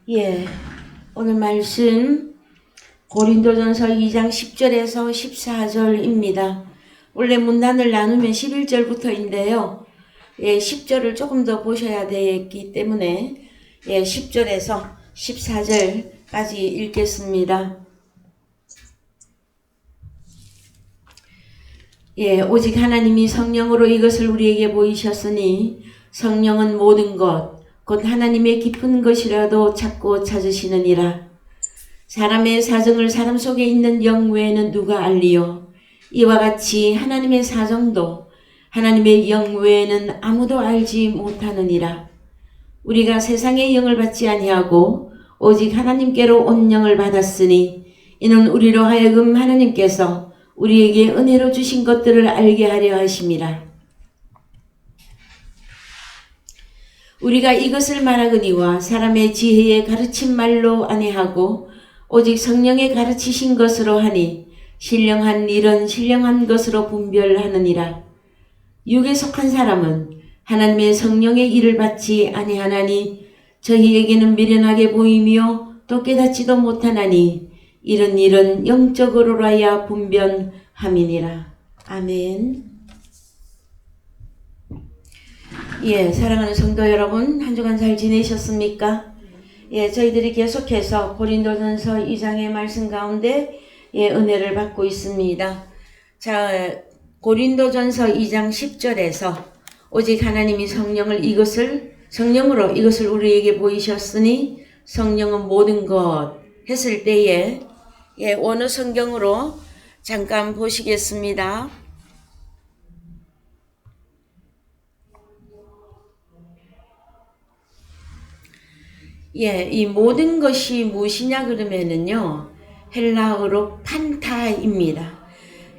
예, 오늘 말씀 고린도전서 2장 10절에서 14절입니다. 원래 문단을 나누면 11절부터인데요. 예, 10절을 조금 더 보셔야 되기 때문에 10절에서 14절까지 읽겠습니다. 오직 하나님이 성령으로 이것을 우리에게 보이셨으니 성령은 모든 것 곧 하나님의 깊은 것이라도 찾고 찾으시느니라. 사람의 사정을 사람 속에 있는 영 외에는 누가 알리요? 이와 같이 하나님의 사정도 하나님의 영 외에는 아무도 알지 못하느니라. 우리가 세상의 영을 받지 아니하고 오직 하나님께로 온 영을 받았으니 이는 우리로 하여금 하나님께서 우리에게 은혜로 주신 것들을 알게 하려 하심이라. 우리가 이것을 말하거니와 사람의 지혜에 가르친 말로 아니하고 오직 성령의 가르치신 것으로 하니 신령한 일은 신령한 것으로 분별하느니라. 육에 속한 사람은 하나님의 성령의 일을 받지 아니하나니 저희에게는 미련하게 보이며 또 깨닫지도 못하나니 이런 일은 영적으로라야 분별함이니라. 아멘. 사랑하는 성도 여러분, 한 주간 잘 지내셨습니까? 저희들이 계속해서 고린도전서 2장의 말씀 가운데 은혜를 받고 있습니다. 자, 고린도전서 2장 10절에서 오직 하나님이 성령으로 이것을 우리에게 보이셨으니 성령은 모든 것 했을 때에 원어 성경으로 잠깐 보시겠습니다. 이 모든 것이 무엇이냐 그러면은요, 헬라어로 판타입니다.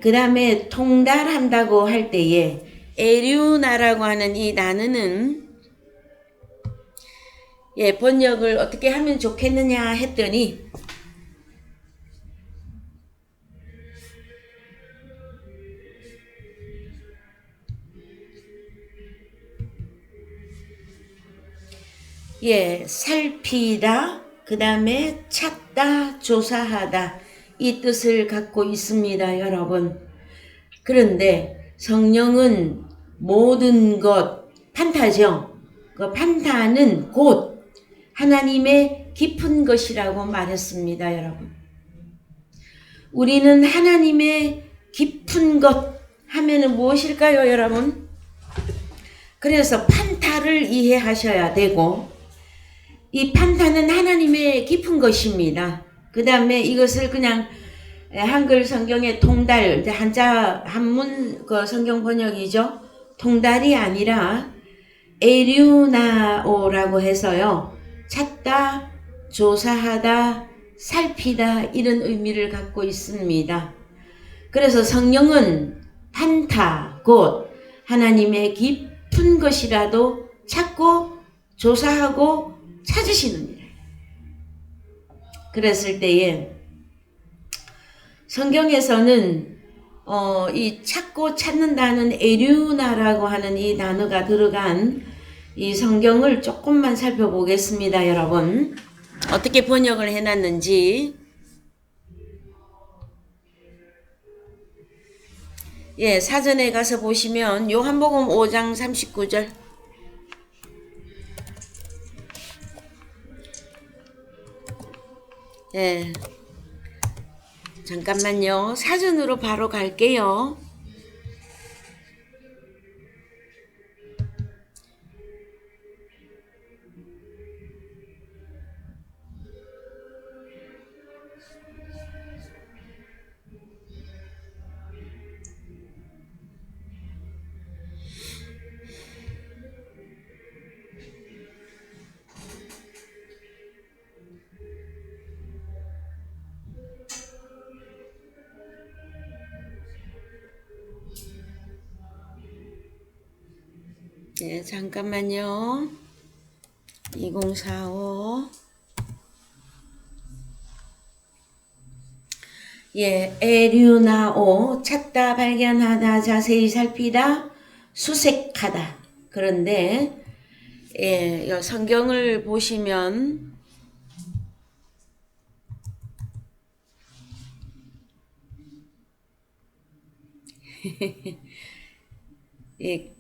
그 다음에 통달한다고 할 때에 에류나라고 하는 이 단어는 번역을 어떻게 하면 좋겠느냐 했더니 살피다, 그 다음에 찾다, 조사하다 이 뜻을 갖고 있습니다, 여러분. 그런데 성령은 모든 것, 판타죠. 그 판타는 곧 하나님의 깊은 것이라고 말했습니다, 여러분. 우리는 하나님의 깊은 것 하면은 무엇일까요, 여러분? 그래서 판타를 이해하셔야 되고, 이 판타는 하나님의 깊은 것입니다. 그 다음에 이것을 그냥 한글 성경의 통달, 한자 한문 그 성경 번역이죠. 통달이 아니라 에류나오라고 해서요. 찾다, 조사하다, 살피다 이런 의미를 갖고 있습니다. 그래서 성령은 판타, 곧 하나님의 깊은 것이라도 찾고 조사하고 찾으시는 일. 그랬을 때에 성경에서는 이 찾고 찾는다는 에류나라고 하는 이 단어가 들어간 이 성경을 조금만 살펴보겠습니다, 여러분. 어떻게 번역을 해놨는지. 사전에 가서 보시면 요한복음 5장 39절. 잠깐만요. 사전으로 바로 갈게요. 잠깐만요. 2045. 에류나오, 찾다, 발견하다, 자세히 살피다, 수색하다. 그런데 성경을 보시면 예.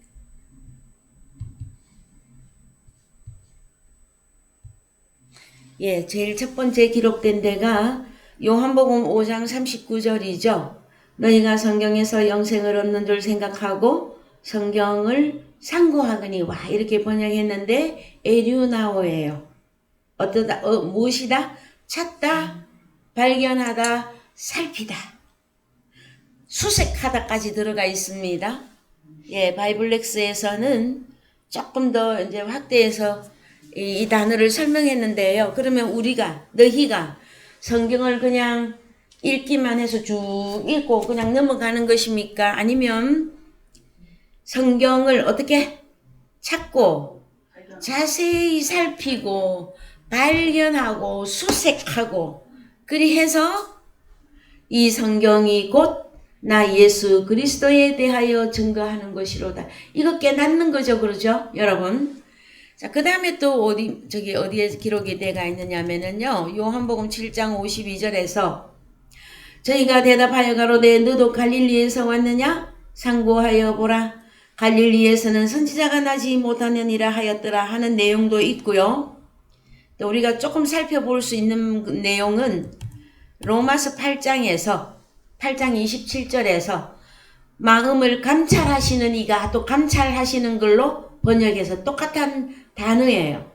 예, 제일 첫 번째 기록된 데가 요한복음 5장 39절이죠. 너희가 성경에서 영생을 얻는 줄 생각하고 성경을 상고하거니 와 이렇게 번역했는데 에류나오예요. 어떠다 무엇이다? 찾다, 발견하다, 살피다, 수색하다까지 들어가 있습니다. 예, 바이블렉스에서는 조금 더 이제 확대해서 이 단어를 설명했는데요. 그러면 너희가 성경을 그냥 읽기만 해서 쭉 읽고 그냥 넘어가는 것입니까? 아니면 성경을 어떻게 찾고 자세히 살피고 발견하고 수색하고 그리 해서 이 성경이 곧 나 예수 그리스도에 대하여 증거하는 것이로다. 이거 깨닫는 거죠. 그러죠? 여러분. 자, 그 다음에 또 어디에 기록이 되가 있느냐면요. 요한복음 7장 52절에서 저희가 대답하여 가로되 너도 갈릴리에서 왔느냐? 상고하여 보라. 갈릴리에서는 선지자가 나지 못하느니라 하였더라 하는 내용도 있고요. 또 우리가 조금 살펴볼 수 있는 내용은 로마서 8장 27절에서 마음을 감찰하시는 이가 또 감찰하시는 걸로 번역해서 똑같은 단어예요.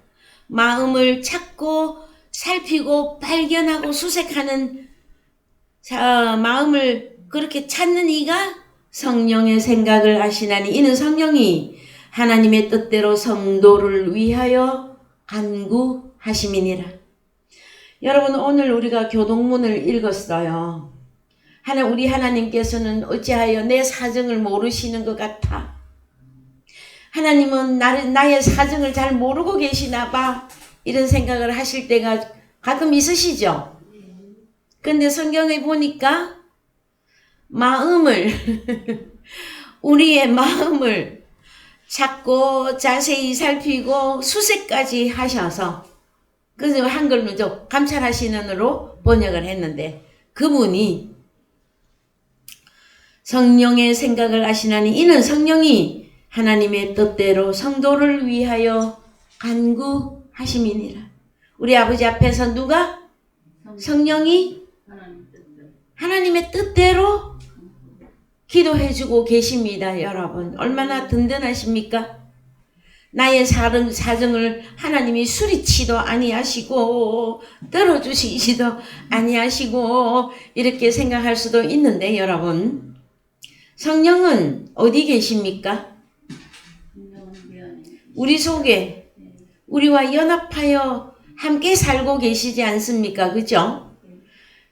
마음을 찾고 살피고 발견하고 수색하는 마음을 그렇게 찾는 이가 성령의 생각을 하시나니 이는 성령이 하나님의 뜻대로 성도를 위하여 간구하심이니라. 여러분 오늘 우리가 교동문을 읽었어요. 우리 하나님께서는 어찌하여 내 사정을 모르시는 것 같아. 하나님은 나의 사정을 잘 모르고 계시나 봐. 이런 생각을 하실 때가 가끔 있으시죠? 근데 성경에 보니까 우리의 마음을 찾고 자세히 살피고 수색까지 하셔서 그래서 한글로 좀 감찰하시는으로 번역을 했는데 그분이 성령의 생각을 아시나니 이는 성령이 하나님의 뜻대로 성도를 위하여 간구하심이니라. 우리 아버지 앞에서 누가? 성령이 하나님의 뜻대로 기도해주고 계십니다. 여러분 얼마나 든든하십니까? 나의 사정을 하나님이 수리치도 아니하시고 들어주시지도 아니하시고 이렇게 생각할 수도 있는데 여러분 성령은 어디 계십니까? 우리 속에 우리와 연합하여 함께 살고 계시지 않습니까? 그죠?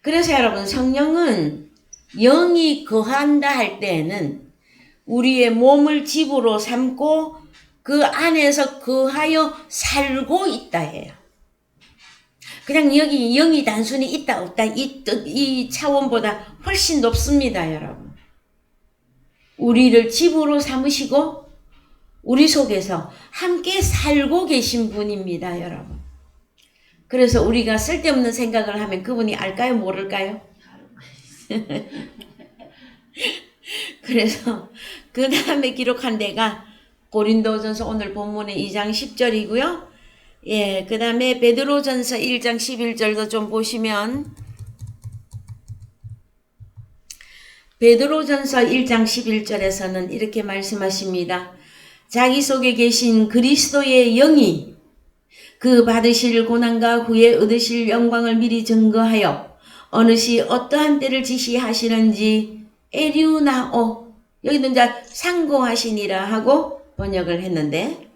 그래서 여러분 성령은 영이 거한다 할 때에는 우리의 몸을 집으로 삼고 그 안에서 거하여 살고 있다 해요. 그냥 여기 영이 단순히 있다 없다 이 차원보다 훨씬 높습니다. 여러분. 우리를 집으로 삼으시고 우리 속에서 함께 살고 계신 분입니다. 여러분. 그래서 우리가 쓸데없는 생각을 하면 그분이 알까요? 모를까요? 그래서 그 다음에 기록한 데가 고린도전서 오늘 본문의 2장 10절이고요. 예, 그 다음에 베드로전서 1장 11절도 좀 보시면 베드로전서 1장 11절에서는 이렇게 말씀하십니다. 자기 속에 계신 그리스도의 영이 그 받으실 고난과 후에 얻으실 영광을 미리 증거하여 어느 시 어떠한 때를 지시하시는지 에류나오 여기도 이제 상고하시니라 하고 번역을 했는데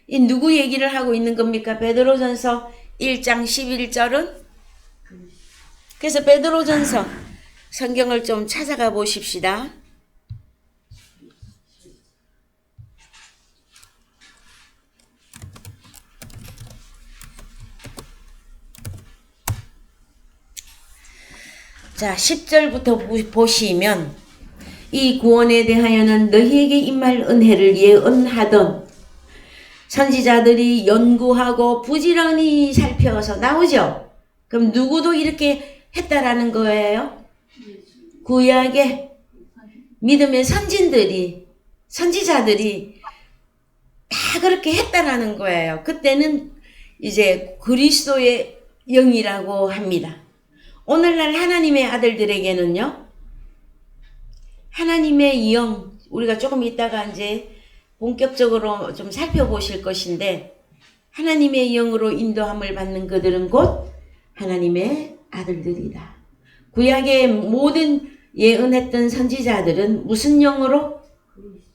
이 누구 얘기를 하고 있는 겁니까? 베드로전서 1장 11절은 그래서 베드로전서 성경을 좀 찾아가 보십시다. 자, 10절부터 보시면 이 구원에 대하여는 너희에게 임할 은혜를 예언하던 선지자들이 연구하고 부지런히 살펴서 나오죠. 그럼 누구도 이렇게 했다라는 거예요? 구약의 믿음의 선지자들이 다 그렇게 했다라는 거예요. 그때는 이제 그리스도의 영이라고 합니다. 오늘날 하나님의 아들들에게는요, 하나님의 영, 우리가 조금 이따가 이제 본격적으로 좀 살펴보실 것인데, 하나님의 영으로 인도함을 받는 그들은 곧 하나님의 아들들이다. 구약의 모든 예언했던 선지자들은 무슨 영으로?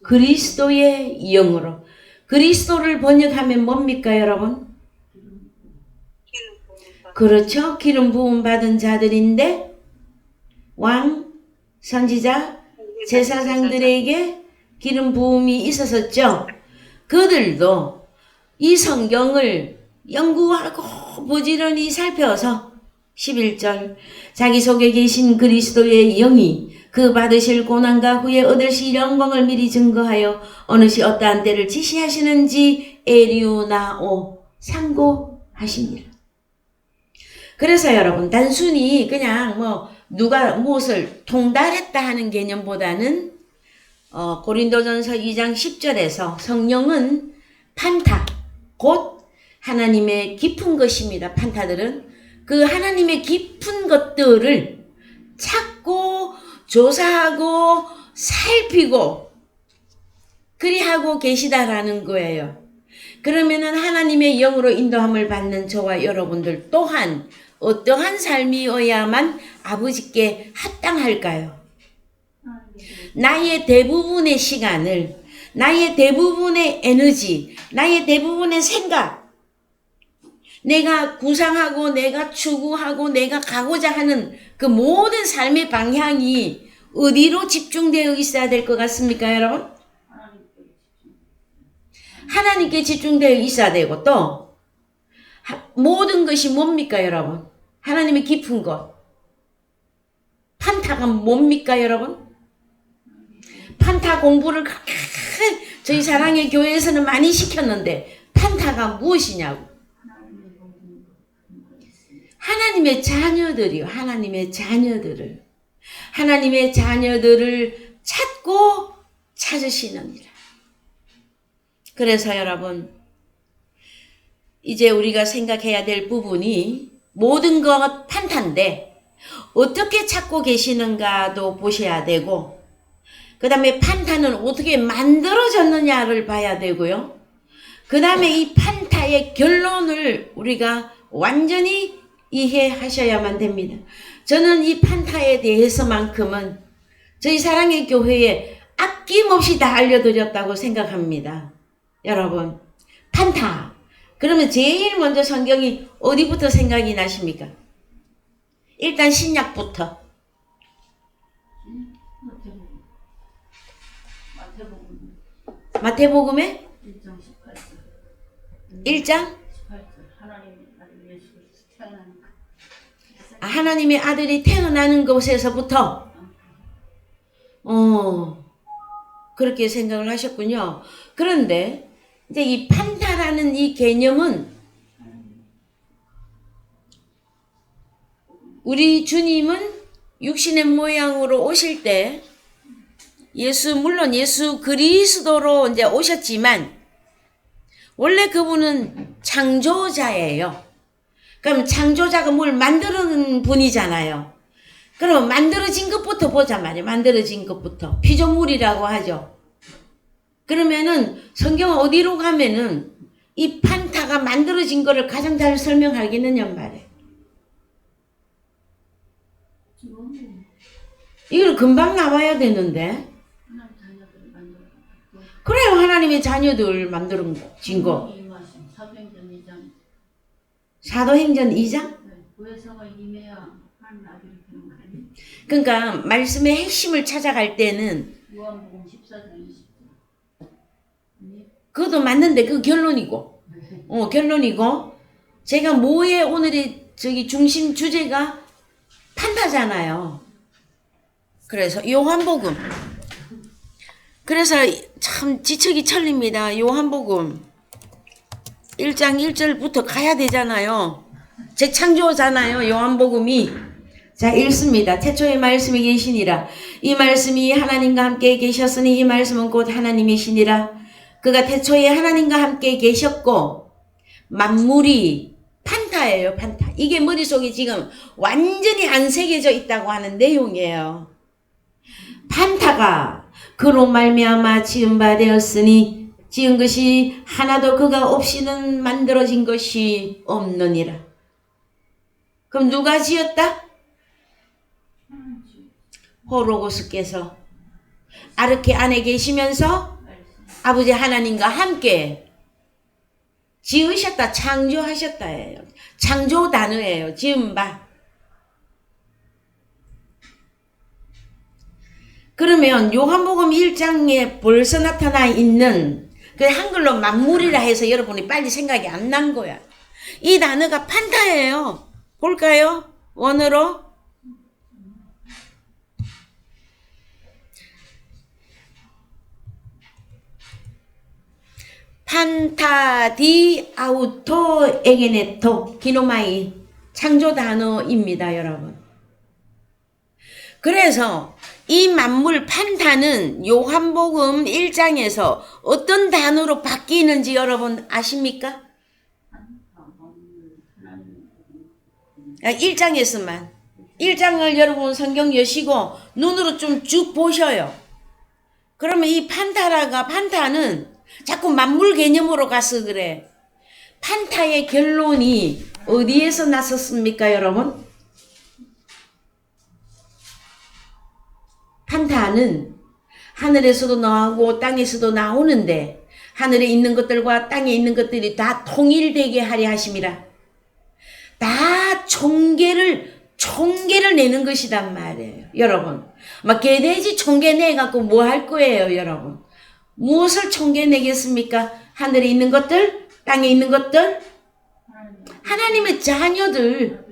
그리스도의 영으로. 그리스도를 번역하면 뭡니까, 여러분? 그렇죠. 기름 부음 받은 자들인데 왕, 선지자, 제사장들에게 기름 부음이 있었었죠. 그들도 이 성경을 연구하고 부지런히 살펴서 11절 자기 속에 계신 그리스도의 영이 그 받으실 고난과 후에 얻으실 영광을 미리 증거하여 어느 시 어떠한 때를 지시하시는지 에리우나오 상고하시니라. 그래서 여러분, 단순히 그냥 누가 무엇을 통달했다 하는 개념보다는 고린도전서 2장 10절에서 성령은 판타, 곧 하나님의 깊은 것입니다. 판타들은 그 하나님의 깊은 것들을 찾고 조사하고 살피고 그리하고 계시다라는 거예요. 그러면은 하나님의 영으로 인도함을 받는 저와 여러분들 또한 어떠한 삶이어야만 아버지께 합당할까요? 나의 대부분의 시간을, 나의 대부분의 에너지, 나의 대부분의 생각, 내가 구상하고 내가 추구하고 내가 가고자 하는 그 모든 삶의 방향이 어디로 집중되어 있어야 될 것 같습니까, 여러분? 하나님께 집중되어 있어야 되고, 또 모든 것이 뭡니까, 여러분? 하나님의 깊은 것. 판타가 뭡니까, 여러분? 판타 공부를 그렇게 저희 사랑의 교회에서는 많이 시켰는데 판타가 무엇이냐고. 하나님의 자녀들이요. 하나님의 자녀들을 찾고 찾으시느니라. 그래서 여러분, 이제 우리가 생각해야 될 부분이 모든 것 판타인데 어떻게 찾고 계시는가도 보셔야 되고, 그 다음에 판타는 어떻게 만들어졌느냐를 봐야 되고요. 그 다음에 이 판타의 결론을 우리가 완전히 이해하셔야만 됩니다. 저는 이 판타에 대해서만큼은 저희 사랑의 교회에 아낌없이 다 알려드렸다고 생각합니다. 여러분, 판타. 그러면 제일 먼저 성경이 어디부터 생각이 나십니까? 일단 신약부터. 마태복음에 1장 하나님의 아들이 태어나는 곳에서부터 그렇게 생각을 하셨군요. 그런데 이제 이 판타라는 이 개념은 우리 주님은 육신의 모양으로 오실 때 물론 예수 그리스도로 이제 오셨지만 원래 그분은 창조자예요. 그럼 창조자가 뭘 만드는 분이잖아요. 그럼 만들어진 것부터 보자 말이에요. 만들어진 것부터. 피조물이라고 하죠. 그러면은 성경 어디로 가면은 이 판타가 만들어진 거를 가장 잘 설명하겠느냐 말이에요. 이걸 금방 나와야 되는데. 그래요. 하나님의 자녀들 만들어진 거. 사도행전 2장? 그러니까 말씀의 핵심을 찾아갈 때는 그것도 맞는데 그 결론이고 결론이고 제가 뭐에 오늘의 중심 주제가 판타잖아요. 그래서 요한복음, 그래서 참 지척이 철립니다. 요한복음 1장 1절부터 가야 되잖아요. 재창조잖아요. 요한복음이. 자, 읽습니다. 태초에 말씀이 계시니라. 이 말씀이 하나님과 함께 계셨으니 이 말씀은 곧 하나님이시니라. 그가 태초에 하나님과 함께 계셨고 만물이 판타예요. 판타. 이게 머릿속에 지금 완전히 안 새겨져 있다고 하는 내용이에요. 판타가 그로 말미암아 지은 바 되었으니 지은 것이 하나도 그가 없이는 만들어진 것이 없느니라. 그럼 누가 지었다? 호로고스께서 아르케 안에 계시면서 아버지 하나님과 함께 지으셨다, 창조하셨다예요. 창조 단어예요. 지은 바. 그러면 요한복음 1장에 벌써 나타나 있는 그 한글로 만물이라 해서 여러분이 빨리 생각이 안 난 거야. 이 단어가 판타예요. 볼까요? 원어로. 판타 디 아우토 에게네토 기노마이 창조 단어입니다, 여러분. 그래서 이 만물 판타는 요한복음 1장에서 어떤 단어로 바뀌는지 여러분 아십니까? 1장에서만. 1장을 여러분 성경 여시고 눈으로 좀 쭉 보셔요. 그러면 이 판타는 자꾸 만물 개념으로 가서 그래. 판타의 결론이 어디에서 났었습니까, 여러분? 판타는 하늘에서도 나오고 땅에서도 나오는데 하늘에 있는 것들과 땅에 있는 것들이 다 통일되게 하려 하심이라. 다 총계를 내는 것이단 말이에요, 여러분. 막 개돼지 총계 내갖고 뭐 할 거예요, 여러분? 무엇을 총계 내겠습니까? 하늘에 있는 것들, 땅에 있는 것들, 하나님의 자녀들.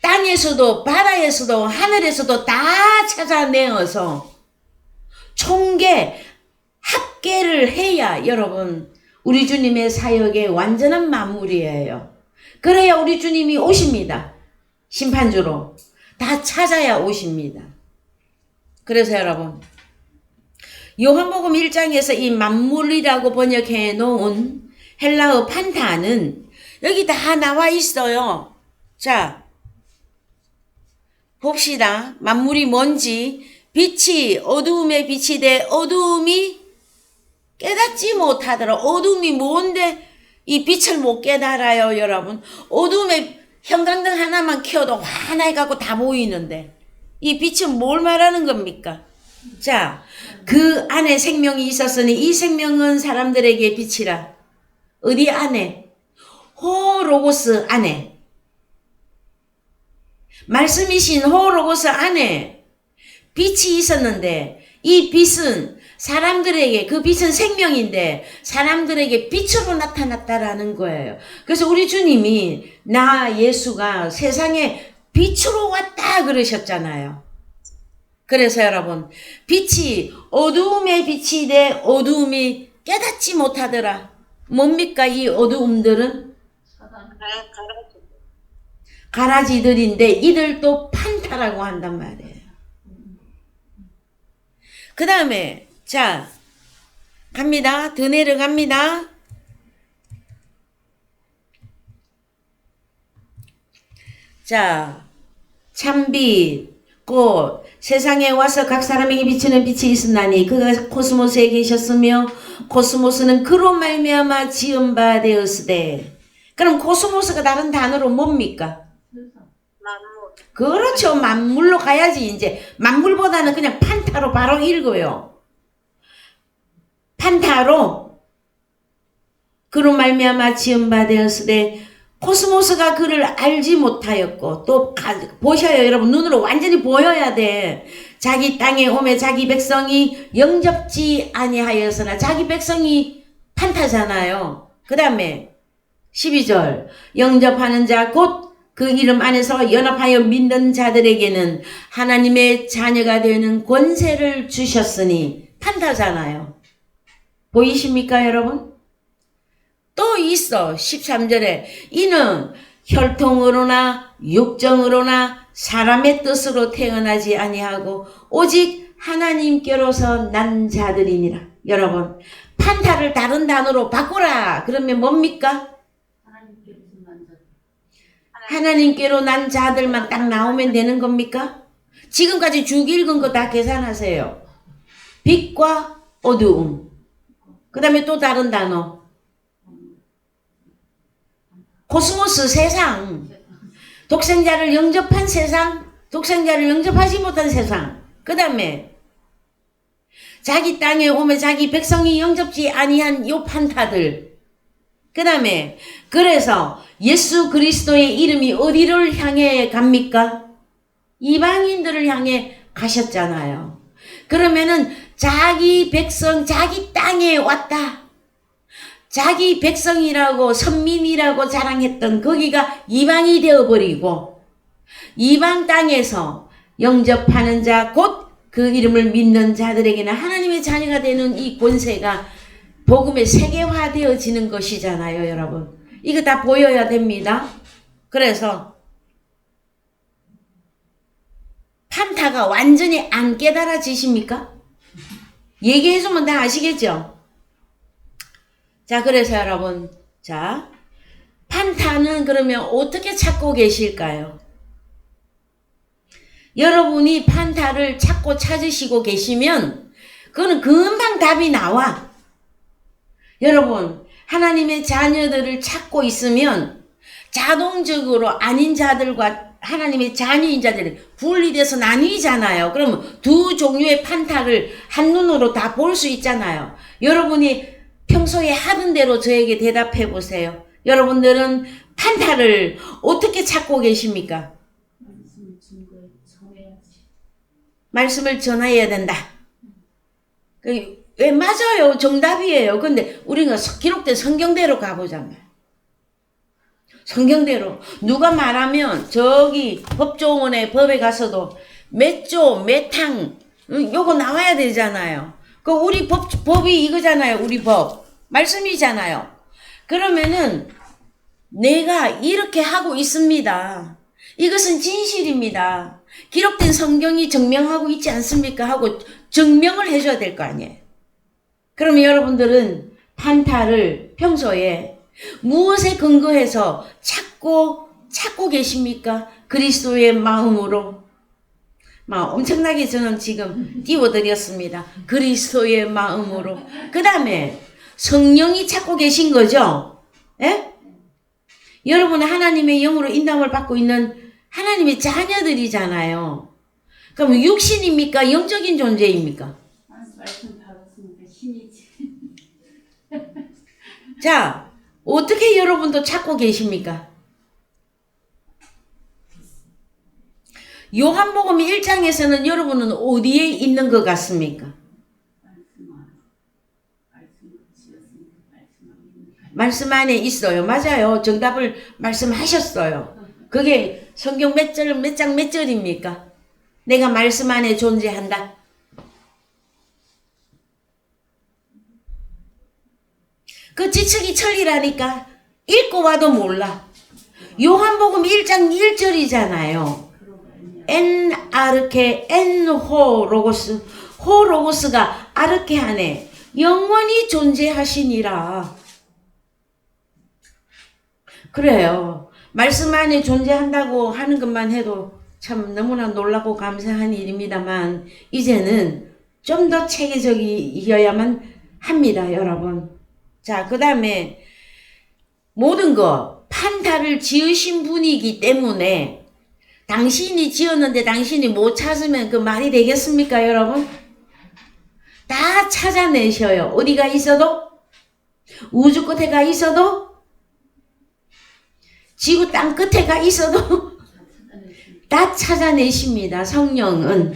땅에서도 바다에서도 하늘에서도 다 찾아내어서 총계, 합계를 해야 여러분 우리 주님의 사역의 완전한 만물이에요. 그래야 우리 주님이 오십니다. 심판주로. 다 찾아야 오십니다. 그래서 여러분 요한복음 1장에서 이 만물이라고 번역해 놓은 헬라어 판타는 여기 다 나와 있어요. 자, 봅시다. 만물이 뭔지. 빛이 어두움에 빛이 돼 어두움이 깨닫지 못하더라. 어두움이 뭔데 이 빛을 못 깨달아요, 여러분. 어두움에 형광등 하나만 켜도 환하게 갖고 다 보이는데 이 빛은 뭘 말하는 겁니까? 자, 그 안에 생명이 있었으니 이 생명은 사람들에게 빛이라. 어디 안에? 호로고스 안에. 말씀이신 호로고스 안에 빛이 있었는데 이 빛은 사람들에게, 그 빛은 생명인데 사람들에게 빛으로 나타났다라는 거예요. 그래서 우리 주님이 나 예수가 세상에 빛으로 왔다 그러셨잖아요. 그래서 여러분 빛이 어두움에 빛이 돼 어두움이 깨닫지 못하더라. 뭡니까 이 어두움들은? 가라지들인데 이들도 판타라고 한단 말이에요. 그 다음에 자 갑니다. 더 내려갑니다. 자 참빛 곧 세상에 와서 각 사람에게 비치는 빛이 있었나니 그가 코스모스에 계셨으며 코스모스는 그로 말미암아 지은 바 되었으되. 그럼 코스모스가 다른 단어로 뭡니까? 만물. 그렇죠. 만물로 가야지. 이제 만물보다는 그냥 판타로 바로 읽어요. 판타로 그로 말미암아 지은 바 되었으되 코스모스가 그를 알지 못하였고. 또 보셔요 여러분. 눈으로 완전히 보여야 돼. 자기 땅에 오매 자기 백성이 영접지 아니하였으나. 자기 백성이 판타잖아요. 그 다음에 12절 영접하는 자 곧 그 이름 안에서 연합하여 믿는 자들에게는 하나님의 자녀가 되는 권세를 주셨으니. 판타잖아요. 보이십니까 여러분? 또 있어. 13절에 이는 혈통으로나 육정으로나 사람의 뜻으로 태어나지 아니하고 오직 하나님께로서 난 자들이니라. 여러분, 판타를 다른 단어로 바꾸라. 그러면 뭡니까? 하나님께로 난 자들만 딱 나오면 되는 겁니까? 지금까지 쭉 읽은 거 다 계산하세요. 빛과 어두움. 그 다음에 또 다른 단어. 코스모스, 세상. 독생자를 영접한 세상, 독생자를 영접하지 못한 세상. 그 다음에 자기 땅에 오면 자기 백성이 영접지 아니한 요 판타들. 그 다음에 그래서 예수 그리스도의 이름이 어디를 향해 갑니까? 이방인들을 향해 가셨잖아요. 그러면은 자기 백성, 자기 땅에 왔다. 자기 백성이라고 선민이라고 자랑했던 거기가 이방이 되어버리고 이방 땅에서 영접하는 자 곧 그 이름을 믿는 자들에게는 하나님의 자녀가 되는 이 권세가 복음의 세계화되어지는 것이잖아요, 여러분. 이거 다 보여야 됩니다. 그래서 판타가 완전히 안 깨달아지십니까? 얘기해주면 다 아시겠죠? 자, 그래서 여러분, 자, 판타는 그러면 어떻게 찾고 계실까요? 여러분이 판타를 찾고 찾으시고 계시면 그거는 금방 답이 나와. 여러분, 하나님의 자녀들을 찾고 있으면 자동적으로 아닌 자들과 하나님의 자녀인 자들이 분리돼서 나뉘잖아요. 그러면 두 종류의 판타를 한눈으로 다 볼 수 있잖아요. 여러분이 평소에 하던 대로 저에게 대답해 보세요. 여러분들은 판타를 어떻게 찾고 계십니까? 말씀을 전해야 된다. 왜 맞아요. 정답이에요. 근데 우리가 기록된 성경대로 가보자면 성경대로 누가 말하면 저기 법조원의 법에 가서도 몇 조, 몇 항 요거 나와야 되잖아요. 그 우리 법이 이거잖아요. 우리 법. 말씀이잖아요. 그러면은 내가 이렇게 하고 있습니다. 이것은 진실입니다. 기록된 성경이 증명하고 있지 않습니까? 하고 증명을 해줘야 될 거 아니에요. 그러면 여러분들은 판타를 평소에 무엇에 근거해서 찾고 계십니까? 그리스도의 마음으로. 막 엄청나게 저는 지금 띄워드렸습니다. 그리스도의 마음으로. 그 다음에 성령이 찾고 계신 거죠? 예? 여러분은 하나님의 영으로 인도함을 받고 있는 하나님의 자녀들이잖아요. 그럼 육신입니까? 영적인 존재입니까? 말씀 받았으니까 신이지. 자, 어떻게 여러분도 찾고 계십니까? 요한복음 1장에서는 여러분은 어디에 있는 것 같습니까? 말씀 안에 있어요. 맞아요. 정답을 말씀하셨어요. 그게 성경 몇 절, 몇 장, 몇 절입니까? 내가 말씀 안에 존재한다. 그 지측이 천리라니까 읽고 와도 몰라. 요한복음 1장 1절이잖아요. 엔 아르케 엔 호 로고스. 호 로고스가 아르케 안에 영원히 존재하시니라. 그래요. 말씀 안에 존재한다고 하는 것만 해도 참 너무나 놀랍고 감사한 일입니다만 이제는 좀 더 체계적이어야만 합니다, 여러분. 자, 그 다음에 모든 거 판타를 지으신 분이기 때문에 당신이 지었는데 당신이 못 찾으면 그 말이 되겠습니까, 여러분? 다 찾아내셔요. 어디가 있어도, 우주 끝에 가 있어도, 지구 땅 끝에 가 있어도 다 찾아내십니다. 성령은.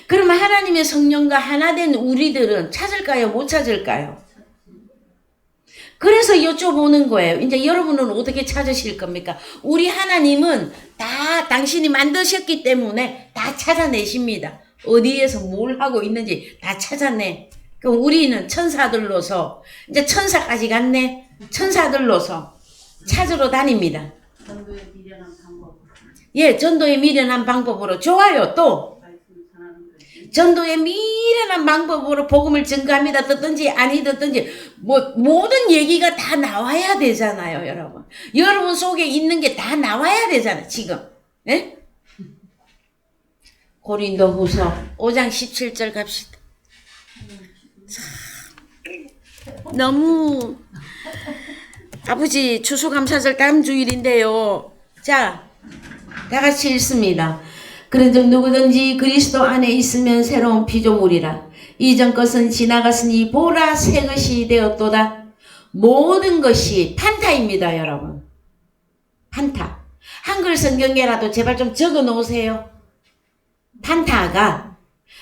그러면 하나님의 성령과 하나 된 우리들은 찾을까요? 못 찾을까요? 그래서 여쭤보는 거예요. 이제 여러분은 어떻게 찾으실 겁니까? 우리 하나님은 다 당신이 만드셨기 때문에 다 찾아내십니다. 어디에서 뭘 하고 있는지 다 찾아내. 그럼 우리는 천사들로서, 이제 천사까지 갔네. 천사들로서 찾으러 다닙니다. 전도에 미련한 방법. 예, 전도의 미련한 방법으로. 좋아요. 또 말씀 전하는 거지. 전도의 미련한 방법으로 복음을 증가합니다. 듣든지 아니 듣든지 모든 얘기가 다 나와야 되잖아요, 여러분. 여러분 속에 있는 게 다 나와야 되잖아요, 지금. 예? 고린도후서 5장 17절 갑시다. 너무 아버지 추수감사절 다음 주일인데요. 자, 다 같이 읽습니다. 그런즉 누구든지 그리스도 안에 있으면 새로운 피조물이라. 이전 것은 지나갔으니 보라 새 것이 되었도다. 모든 것이 판타입니다, 여러분. 판타. 한글 성경에라도 제발 좀 적어 놓으세요. 판타가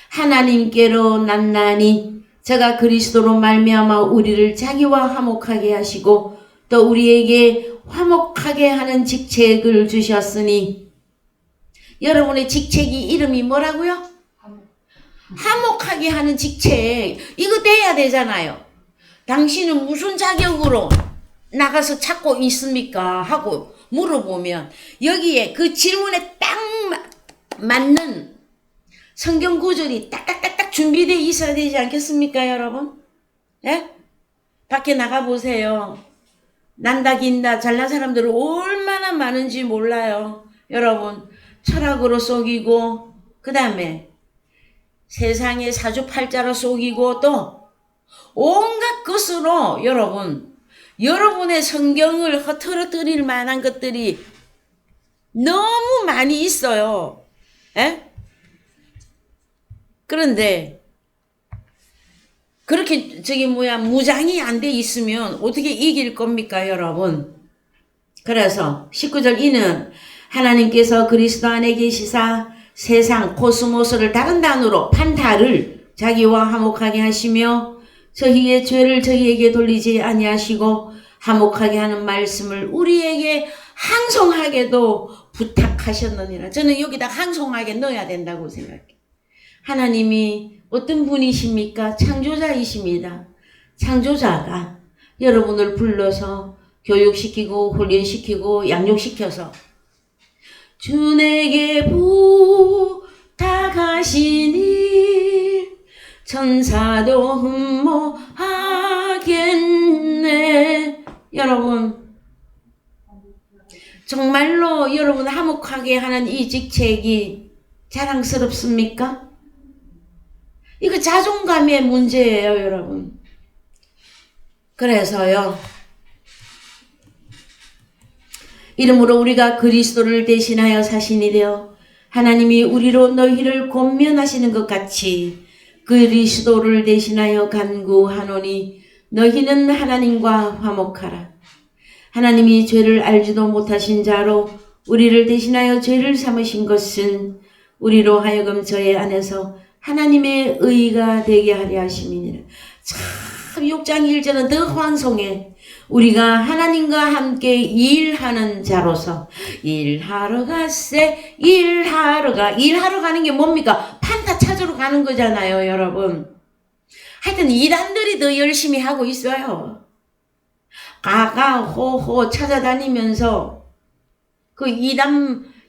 하나님께로 났나니 저가 그리스도로 말미암아 우리를 자기와 화목하게 하시고 또 우리에게 화목하게 하는 직책을 주셨으니. 여러분의 직책이 이름이 뭐라고요? 화목하게 하는 직책. 이거 돼야 되잖아요. 당신은 무슨 자격으로 나가서 찾고 있습니까? 하고 물어보면 여기에 그 질문에 딱 맞는 성경 구절이 딱딱딱딱 준비되어 있어야 되지 않겠습니까, 여러분? 예? 밖에 나가보세요. 난다 긴다 잘난 사람들은 얼마나 많은지 몰라요. 여러분, 철학으로 속이고 그 다음에 세상의 사주팔자로 속이고 또 온갖 것으로 여러분의 성경을 흐트러뜨릴 만한 것들이 너무 많이 있어요. 에? 그런데 그렇게 무장이 안 돼 있으면 어떻게 이길 겁니까, 여러분? 그래서 19절 이는 하나님께서 그리스도 안에 계시사 세상 코스모스를 다른 단어로 판타를 자기와 화목하게 하시며 저희의 죄를 저희에게 돌리지 아니하시고 화목하게 하는 말씀을 우리에게 항송하게도 부탁하셨느니라. 저는 여기다 항송하게 넣어야 된다고 생각해요. 하나님이 어떤 분이십니까? 창조자이십니다. 창조자가 여러분을 불러서 교육시키고 훈련시키고 양육시켜서 주 내게 부탁하시니 천사도 흠모하겠네. 여러분, 정말로 여러분 화목하게 하는 이 직책이 자랑스럽습니까? 이거 자존감의 문제예요, 여러분. 그래서요, 이러므로 우리가 그리스도를 대신하여 사신이 되어 하나님이 우리로 너희를 권면하시는 것 같이 그리스도를 대신하여 간구하노니 너희는 하나님과 화목하라. 하나님이 죄를 알지도 못하신 자로 우리를 대신하여 죄를 삼으신 것은 우리로 하여금 저의 안에서 하나님의 의가 되게 하려 하심이니라. 참 6장 1절은 더 황송해. 우리가 하나님과 함께 일하는 자로서 일하러 갔세. 일하러 가는 게 뭡니까? 판타 찾으러 가는 거잖아요, 여러분. 하여튼 이단들이 더 열심히 하고 있어요. 호호 찾아다니면서 그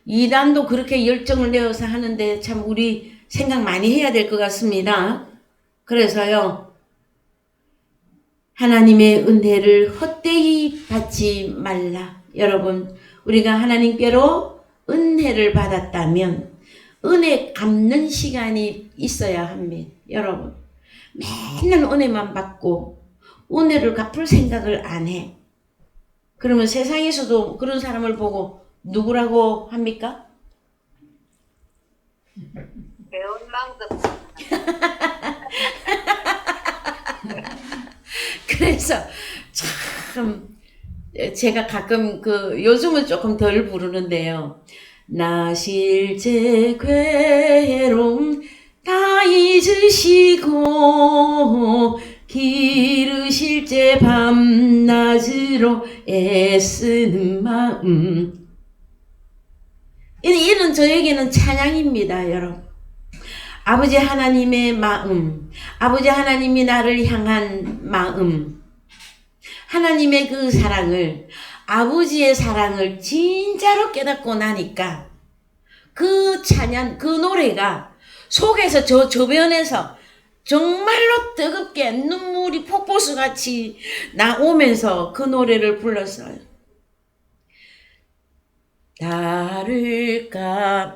이단도 그렇게 열정을 내어서 하는데 참 우리 생각 많이 해야 될 것 같습니다. 그래서요, 하나님의 은혜를 헛되이 받지 말라. 여러분, 우리가 하나님께로 은혜를 받았다면 은혜 갚는 시간이 있어야 합니다. 여러분, 맨날 은혜만 받고 은혜를 갚을 생각을 안 해. 그러면 세상에서도 그런 사람을 보고 누구라고 합니까? 배은망덕. 그래서 참 제가 가끔 요즘은 조금 덜 부르는데요. 나 실제 괴로움 다 잊으시고 기르실 제 밤낮으로 애쓰는 마음. 이는 저에게는 찬양입니다, 여러분. 아버지 하나님의 마음, 아버지 하나님이 나를 향한 마음, 하나님의 그 사랑을 아버지의 사랑을 진짜로 깨닫고 나니까 그 찬양, 그 노래가 속에서 저 저변에서 정말로 뜨겁게 눈물이 폭포수같이 나오면서 그 노래를 불렀어요. 다를까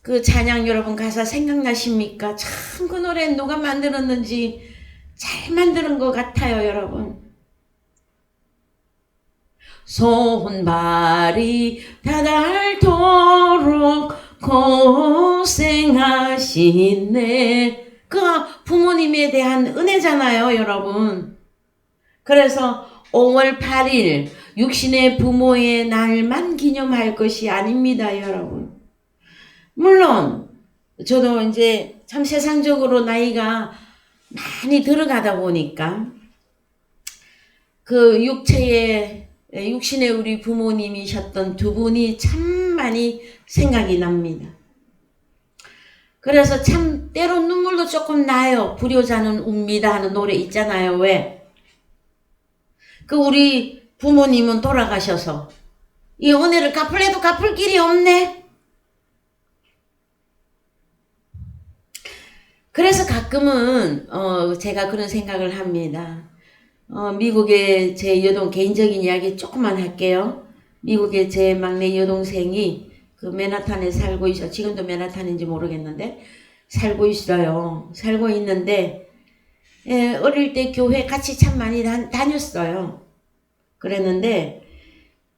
그 찬양 여러분 가사 생각나십니까? 참 그 노래 누가 만들었는지 잘 만드는 것 같아요, 여러분. 손발이 다닳도록 고생하시네. 그 부모님에 대한 은혜잖아요, 여러분. 그래서 5월 8일 육신의 부모의 날만 기념할 것이 아닙니다, 여러분. 물론 저도 이제 참 세상적으로 나이가 많이 들어가다 보니까 그 육신의 우리 부모님이셨던 두 분이 참 많이 생각이 납니다. 그래서 참 때로 눈물도 조금 나요. 불효자는 웁니다 하는 노래 있잖아요. 왜? 그 우리 부모님은 돌아가셔서 이 은혜를 갚을래도 갚을 길이 없네. 그래서 가끔은 제가 그런 생각을 합니다. 미국의 제 여동 개인적인 이야기 조금만 할게요. 미국의 제 막내 여동생이 그 맨하탄에 살고 있어. 지금도 맨하탄인지 모르겠는데 살고 있어요. 살고 있는데 어릴 때 교회 같이 참 많이 다녔어요. 그랬는데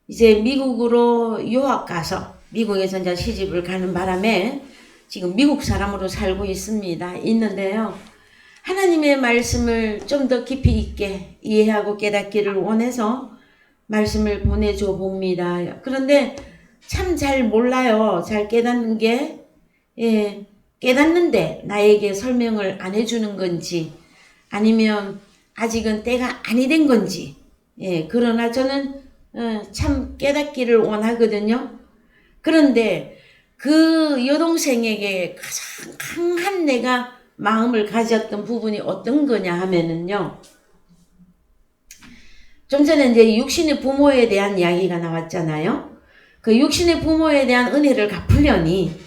이제 미국으로 유학 가서 미국에서 이제 시집을 가는 바람에 지금 미국 사람으로 살고 있는데요. 하나님의 말씀을 좀 더 깊이 있게 이해하고 깨닫기를 원해서 말씀을 보내줘 봅니다. 그런데 참 잘 몰라요. 잘 깨닫는 게, 깨닫는데 나에게 설명을 안 해주는 건지 아니면 아직은 때가 아니 된 건지, 그러나 저는 참 깨닫기를 원하거든요. 그런데 그 여동생에게 가장 강한 내가 마음을 가졌던 부분이 어떤 거냐 하면은요. 좀 전에 이제 육신의 부모에 대한 이야기가 나왔잖아요. 그 육신의 부모에 대한 은혜를 갚으려니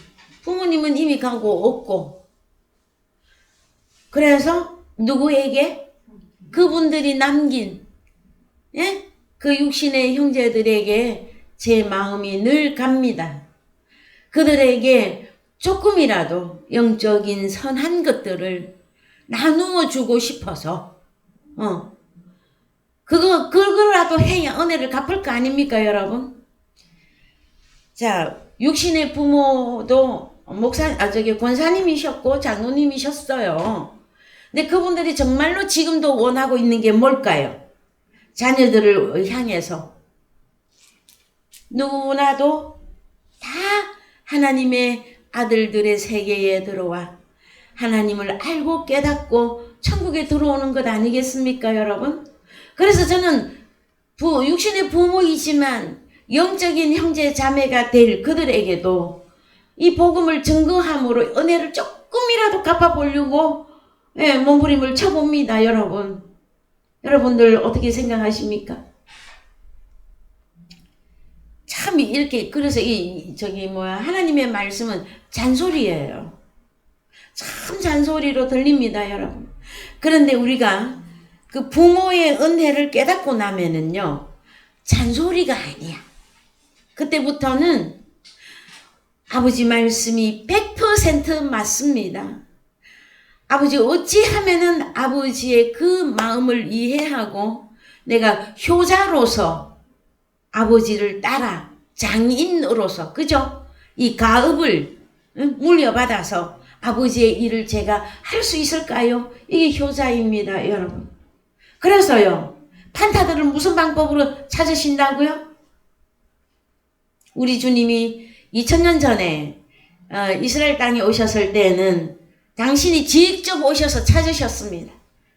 부모님은 이미 가고 없고 그래서 누구에게? 그분들이 남긴 그 육신의 형제들에게 제 마음이 늘 갑니다. 그들에게 조금이라도 영적인 선한 것들을 나누어 주고 싶어서 그거라도 해야 은혜를 갚을 거 아닙니까, 여러분? 자, 육신의 부모도 권사님이셨고 장로님이셨어요. 근데 그분들이 정말로 지금도 원하고 있는 게 뭘까요? 자녀들을 향해서 누구나도 다 하나님의 아들들의 세계에 들어와 하나님을 알고 깨닫고 천국에 들어오는 것 아니겠습니까, 여러분? 그래서 저는 육신의 부모이지만 영적인 형제 자매가 될 그들에게도 이 복음을 증거함으로 은혜를 조금이라도 갚아보려고 몸부림을 쳐봅니다, 여러분. 여러분들 어떻게 생각하십니까? 참 이렇게 그래서 하나님의 말씀은 잔소리예요. 참 잔소리로 들립니다, 여러분. 그런데 우리가 그 부모의 은혜를 깨닫고 나면은요, 잔소리가 아니야. 그때부터는 아버지 말씀이 100% 맞습니다. 아버지 어찌하면은 아버지의 그 마음을 이해하고 내가 효자로서 아버지를 따라 장인으로서 그죠? 이 가업을 물려받아서 아버지의 일을 제가 할 수 있을까요? 이게 효자입니다, 여러분. 그래서요, 판타들을 무슨 방법으로 찾으신다고요? 우리 주님이 2000년 전에 이스라엘 땅에 오셨을 때는 당신이 직접 오셔서 찾으셨습니다.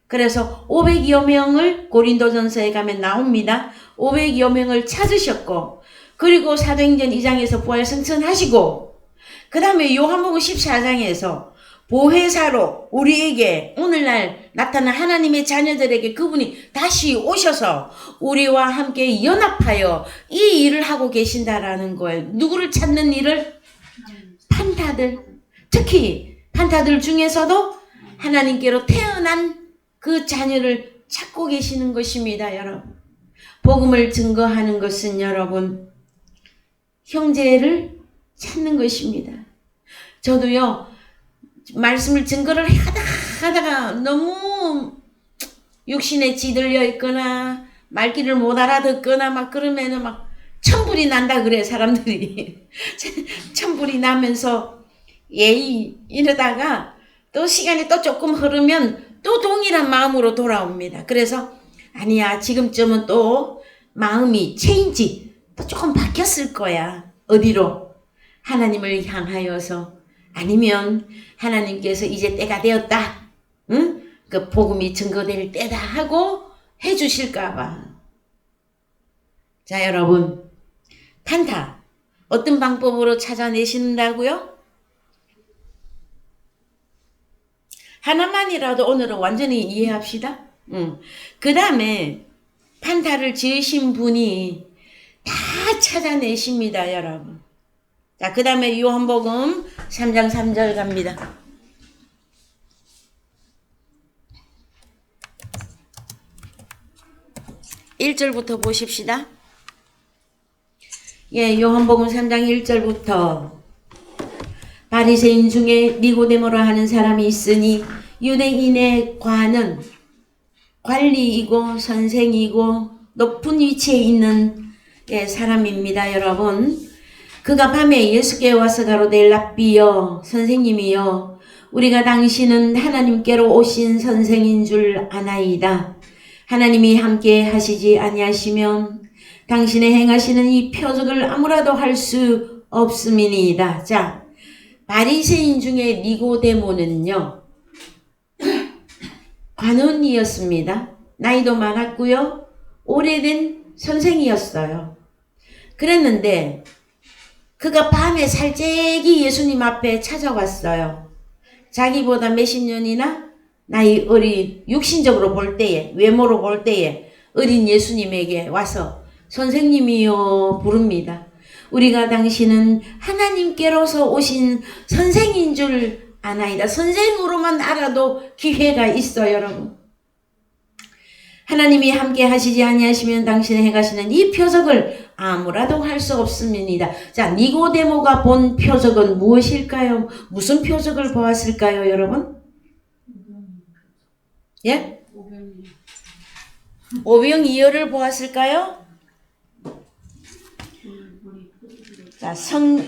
그래서 500여 명을 고린도전서에 가면 나옵니다. 500여 명을 찾으셨고 그리고 사도행전 2장에서 부활 승천하시고 그 다음에 요한복음 14장에서 보혜사로 우리에게 오늘날 나타난 하나님의 자녀들에게 그분이 다시 오셔서 우리와 함께 연합하여 이 일을 하고 계신다라는 거예요. 누구를 찾는 일을? 판타들. 특히 판타들 중에서도 하나님께로 태어난 그 자녀를 찾고 계시는 것입니다, 여러분. 복음을 증거하는 것은 여러분, 형제를 찾는 것입니다. 저도요, 말씀을 증거를 하다가 너무 육신에 찌들려 있거나 말귀를 못 알아듣거나 막 그러면은 막 천불이 난다 그래, 사람들이. 천불이 나면서 이러다가 또 시간이 또 조금 흐르면 또 동일한 마음으로 돌아옵니다. 그래서 아니야, 지금쯤은 또 마음이 체인지 또 조금 바뀌었을 거야. 어디로? 하나님을 향하여서. 아니면 하나님께서 이제 때가 되었다. 응? 그 복음이 증거될 때다 하고 해주실까봐. 자, 여러분. 판타. 어떤 방법으로 찾아내신다고요? 하나만이라도 오늘은 완전히 이해합시다. 그 다음에 판타를 지으신 분이 다 찾아내십니다, 여러분. 자, 그 다음에 요한복음 3장 3절 갑니다. (1절부터) 보십시다. 예, 요한복음 3장 1절부터 바리새인 중에 니고데모라 하는 사람이 있으니 유대인의 관은 관리이고 선생이고 높은 위치에 있는 사람입니다, 여러분. 그가 밤에 예수께 와서 가로되 랍비여, 선생님이여, 우리가 당신은 하나님께로 오신 선생인 줄 아나이다. 하나님이 함께 하시지 아니하시면 당신의 행하시는 이 표적을 아무라도 할 수 없음이니이다. 자, 바리새인 중에 니고데모는요, 관원이었습니다. 나이도 많았고요, 오래된 선생이었어요. 그랬는데 그가 밤에 살짝이 예수님 앞에 찾아왔어요. 자기보다 몇십 년이나 나이 어린, 육신적으로 볼 때에, 외모로 볼 때에 어린 예수님에게 와서 선생님이요 부릅니다. 우리가 당신은 하나님께로서 오신 선생인 줄 아나이다. 선생으로만 알아도 기회가 있어요, 여러분. 하나님이 함께 하시지 아니하시면 당신의 행하시는 이 표적을 아무라도 할 수 없습니다. 자, 니고데모가 본 표적은 무엇일까요? 무슨 표적을 보았을까요, 여러분? 예? 오병이어를 보았을까요? 자,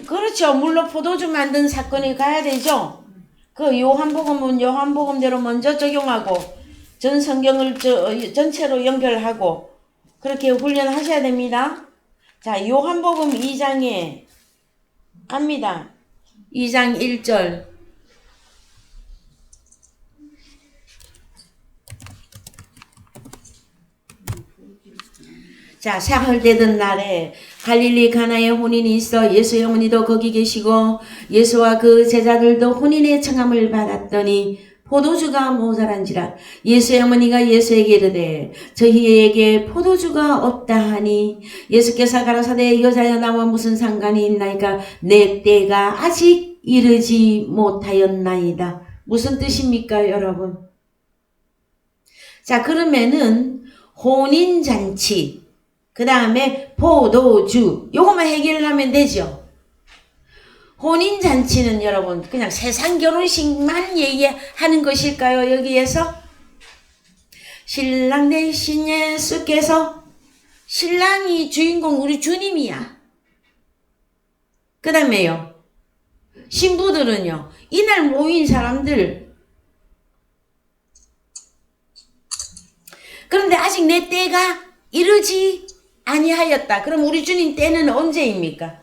그렇죠. 물로 포도주 만든 사건에 가야 되죠. 그 요한복음은 요한복음대로 먼저 적용하고 전 성경을 전체로 연결하고 그렇게 훈련하셔야 됩니다. 자, 요한복음 2장에 갑니다. 2장 1절. 자, 사흘 되던 날에 갈릴리 가나에 혼인이 있어 예수의 어머니도 거기 계시고 예수와 그 제자들도 혼인의 청함을 받았더니 포도주가 모자란지라. 예수의 어머니가 예수에게 이르되 저희에게 포도주가 없다 하니 예수께서 가라사대 여자여 나와 무슨 상관이 있나이까 내 때가 아직 이르지 못하였나이다. 무슨 뜻입니까, 여러분? 자, 그러면은 혼인잔치, 그 다음에 포도주, 요것만 해결하면 되죠. 혼인잔치는 여러분 그냥 세상 결혼식만 얘기하는 것일까요? 여기에서 신랑 대신 예수께서, 신랑이 주인공 우리 주님이야. 그 다음에요, 신부들은요, 이날 모인 사람들. 그런데 아직 내 때가 이르지 아니하였다. 그럼 우리 주님 때는 언제입니까?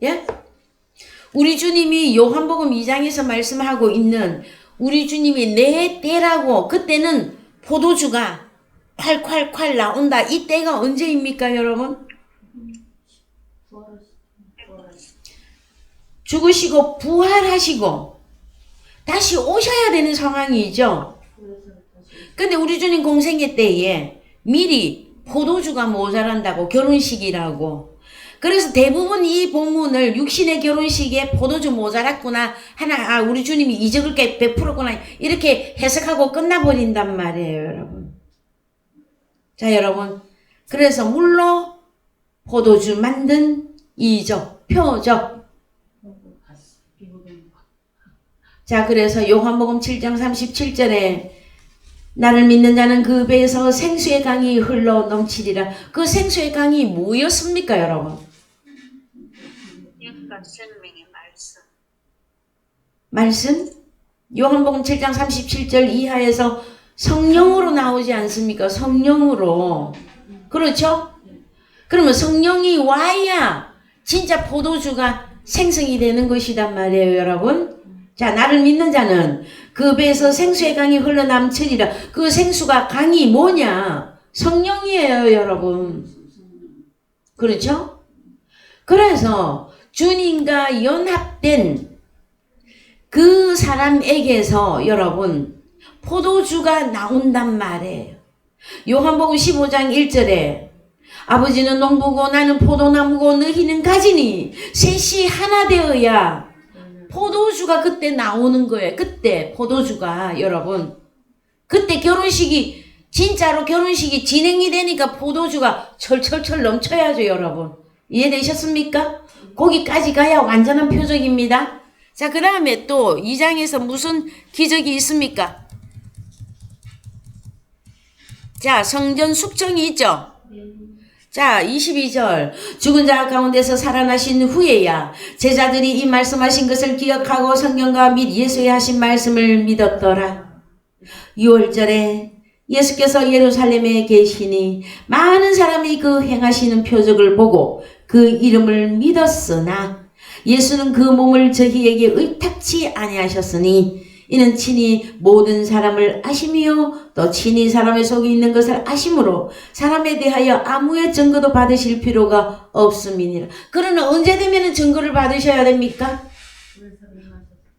예? 우리 주님이 요한복음 2장에서 말씀하고 있는 우리 주님이 내 때라고, 그때는 포도주가 콸콸콸 나온다. 이 때가 언제입니까, 여러분? 죽으시고 부활하시고 다시 오셔야 되는 상황이죠. 근데 우리 주님 공생애 때에 미리 포도주가 모자란다고 결혼식이라고. 그래서 대부분 이 본문을 육신의 결혼식에 포도주 모자랐구나 하나 우리 주님이 이적을 베풀었구나 이렇게 해석하고 끝나버린단 말이에요, 여러분. 자, 여러분. 그래서 물로 포도주 만든 이적, 표적. 자, 그래서 요한복음 7장 37절에 나를 믿는 자는 그 배에서 생수의 강이 흘러 넘치리라. 그 생수의 강이 뭐였습니까, 여러분? 육과 생명의 말씀. 말씀? 요한복음 7장 37절 이하에서 성령으로 나오지 않습니까? 성령으로. 그렇죠? 그러면 성령이 와야 진짜 포도주가 생성이 되는 것이단 말이에요, 여러분. 자, 나를 믿는 자는 그 배에서 생수의 강이 흘러넘치리라. 그 생수가 강이 뭐냐? 성령이에요, 여러분. 그렇죠? 그래서 주님과 연합된 그 사람에게서 여러분 포도주가 나온단 말이에요. 요한복음 15장 1절에 아버지는 농부고 나는 포도나무고 너희는 가지니 셋이 하나 되어야 포도주가 그때 나오는 거예요. 그때 포도주가 여러분 그때 결혼식이 진짜로 결혼식이 진행이 되니까 포도주가 철철철 넘쳐야죠, 여러분. 이해되셨습니까? 거기까지 가야 완전한 표적입니다. 자, 그 다음에 또 2장에서 무슨 기적이 있습니까? 자, 성전 숙청이 있죠. 자, 22절. 죽은 자 가운데서 살아나신 후에야 제자들이 이 말씀하신 것을 기억하고 성경과 및 예수의 하신 말씀을 믿었더라. 6월절에 예수께서 예루살렘에 계시니 많은 사람이 그 행하시는 표적을 보고 그 이름을 믿었으나 예수는 그 몸을 저희에게 의탁치 아니하셨으니 이는 친히 모든 사람을 아심이요 또 친히 사람의 속에 있는 것을 아심으로 사람에 대하여 아무의 증거도 받으실 필요가 없음이니라. 그러나 언제 되면 증거를 받으셔야 됩니까?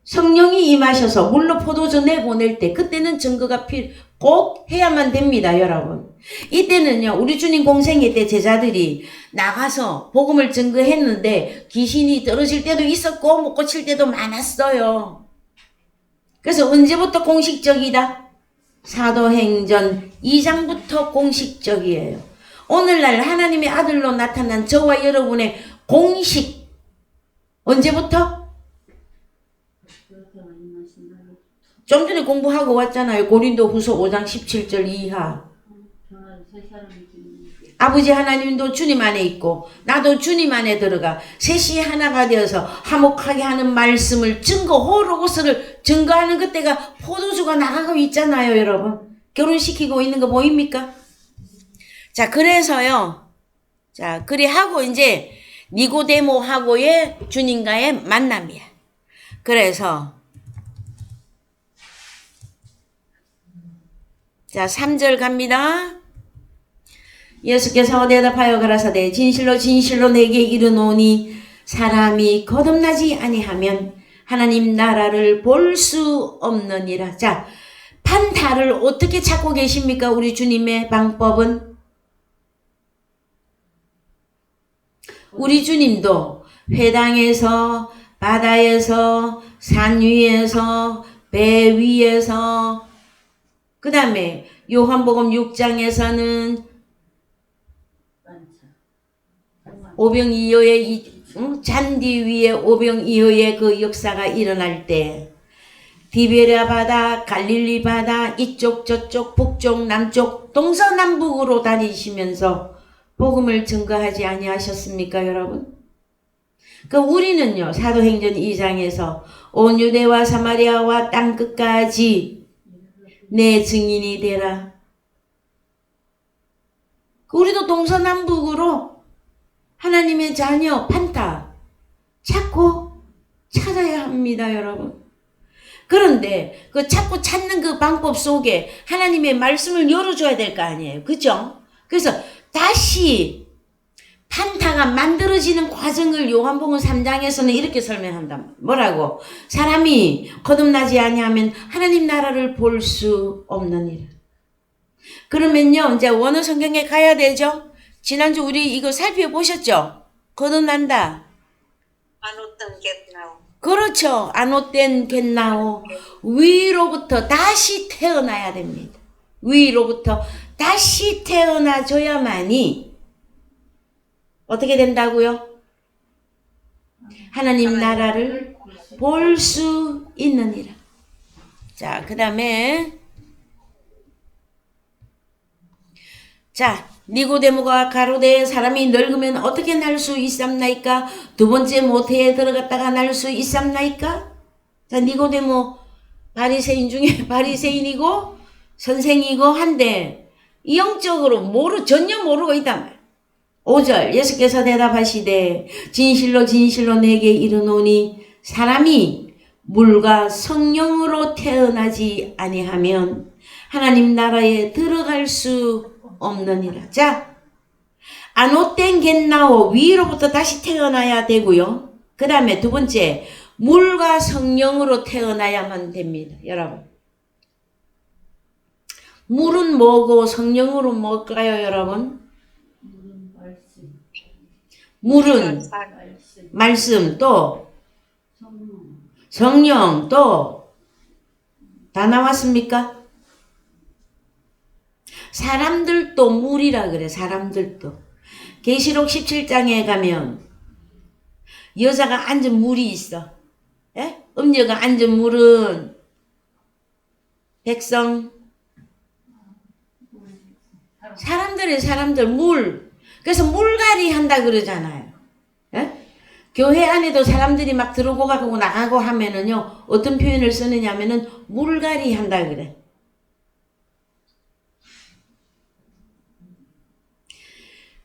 성령이 임하셔서 물로 포도주 내보낼 때 그때는 증거가 꼭 해야만 됩니다, 여러분. 이때는요, 우리 주님 공생애 때 제자들이 나가서 복음을 증거했는데 귀신이 떨어질 때도 있었고 못 고칠 때도 많았어요. 그래서 언제부터 공식적이다? 사도행전 2장부터 공식적이에요. 오늘날 하나님의 아들로 나타난 저와 여러분의 공식 언제부터? 좀 전에 공부하고 왔잖아요. 고린도 후서 5장 17절 이하. 아버지 하나님도 주님 안에 있고 나도 주님 안에 들어가 셋이 하나가 되어서 화목하게 하는 말씀을 증거 호로고스를 증거하는 그때가 포도주가 나가고 있잖아요, 여러분. 결혼시키고 있는 거 보입니까? 자, 그래서요. 자, 그리하고 이제 니고데모하고의 주님과의 만남이야. 그래서 자, 3절 갑니다. 예수께서 대답하여 가라사대 진실로 진실로 내게 이르노니 사람이 거듭나지 아니하면 하나님 나라를 볼 수 없느니라. 자, 판타를 어떻게 찾고 계십니까? 우리 주님의 방법은? 우리 주님도 회당에서 바다에서 산 위에서 배 위에서 그 다음에 요한복음 6장에서는 오병이어의 잔디 위에 오병이어의 그 역사가 일어날 때 디베랴 바다, 갈릴리 바다 이쪽 저쪽 북쪽 남쪽 동서남북으로 다니시면서 복음을 증거하지 아니하셨습니까, 여러분? 그 우리는요 사도행전 2장에서 온 유대와 사마리아와 땅 끝까지 내 증인이 되라. 우리도 동서남북으로 하나님의 자녀 판타 찾고 찾아야 합니다, 여러분. 그런데 그 찾고 찾는 그 방법 속에 하나님의 말씀을 열어줘야 될 거 아니에요. 그죠? 그래서 다시 판타가 나라가 만들어지는 과정을 요한복음 3장에서는 이렇게 설명한다. 뭐라고? 사람이 거듭나지 아니하면 하나님 나라를 볼 수 없느니라. 그러면요, 이제 원어 성경에 가야 되죠? 지난주 우리 이거 살펴보셨죠? 거듭난다. 안 어떤 게 나오. 그렇죠. 안옷된 겟나오. 위로부터 다시 태어나야 됩니다. 위로부터 다시 태어나줘야만이 어떻게 된다고요? 하나님 나라를 볼 수 있느니라. 자, 그 다음에 자, 니고데모가 가로되 사람이 늙으면 어떻게 날 수 있삼나이까? 두 번째 모태에 들어갔다가 날 수 있삼나이까? 자, 니고데모 바리새인 중에 바리새인이고 선생이고 한데 영적으로 전혀 모르고 있단 말이야. 5절 예수께서 대답하시되 진실로 진실로 내게 이르노니 사람이 물과 성령으로 태어나지 아니하면 하나님 나라에 들어갈 수 없느니라. 자, 안옷된 겟나오 위로부터 다시 태어나야 되고요. 그 다음에 두 번째 물과 성령으로 태어나야만 됩니다. 여러분, 물은 뭐고 성령으로 뭘까요? 여러분, 말씀, 물은 말씀, 말씀, 또 성령, 성령, 또 다 나왔습니까? 사람들도 물이라 그래. 사람들도. 계시록 17장에 가면 여자가 앉은 물이 있어. 예? 음녀가 앉은 물은 백성, 사람들 물. 그래서 물갈이 한다 그러잖아요. 예? 교회 안에도 사람들이 막 들어오고 가고 나가고 하면은요, 어떤 표현을 쓰느냐면은 물갈이 한다 그래.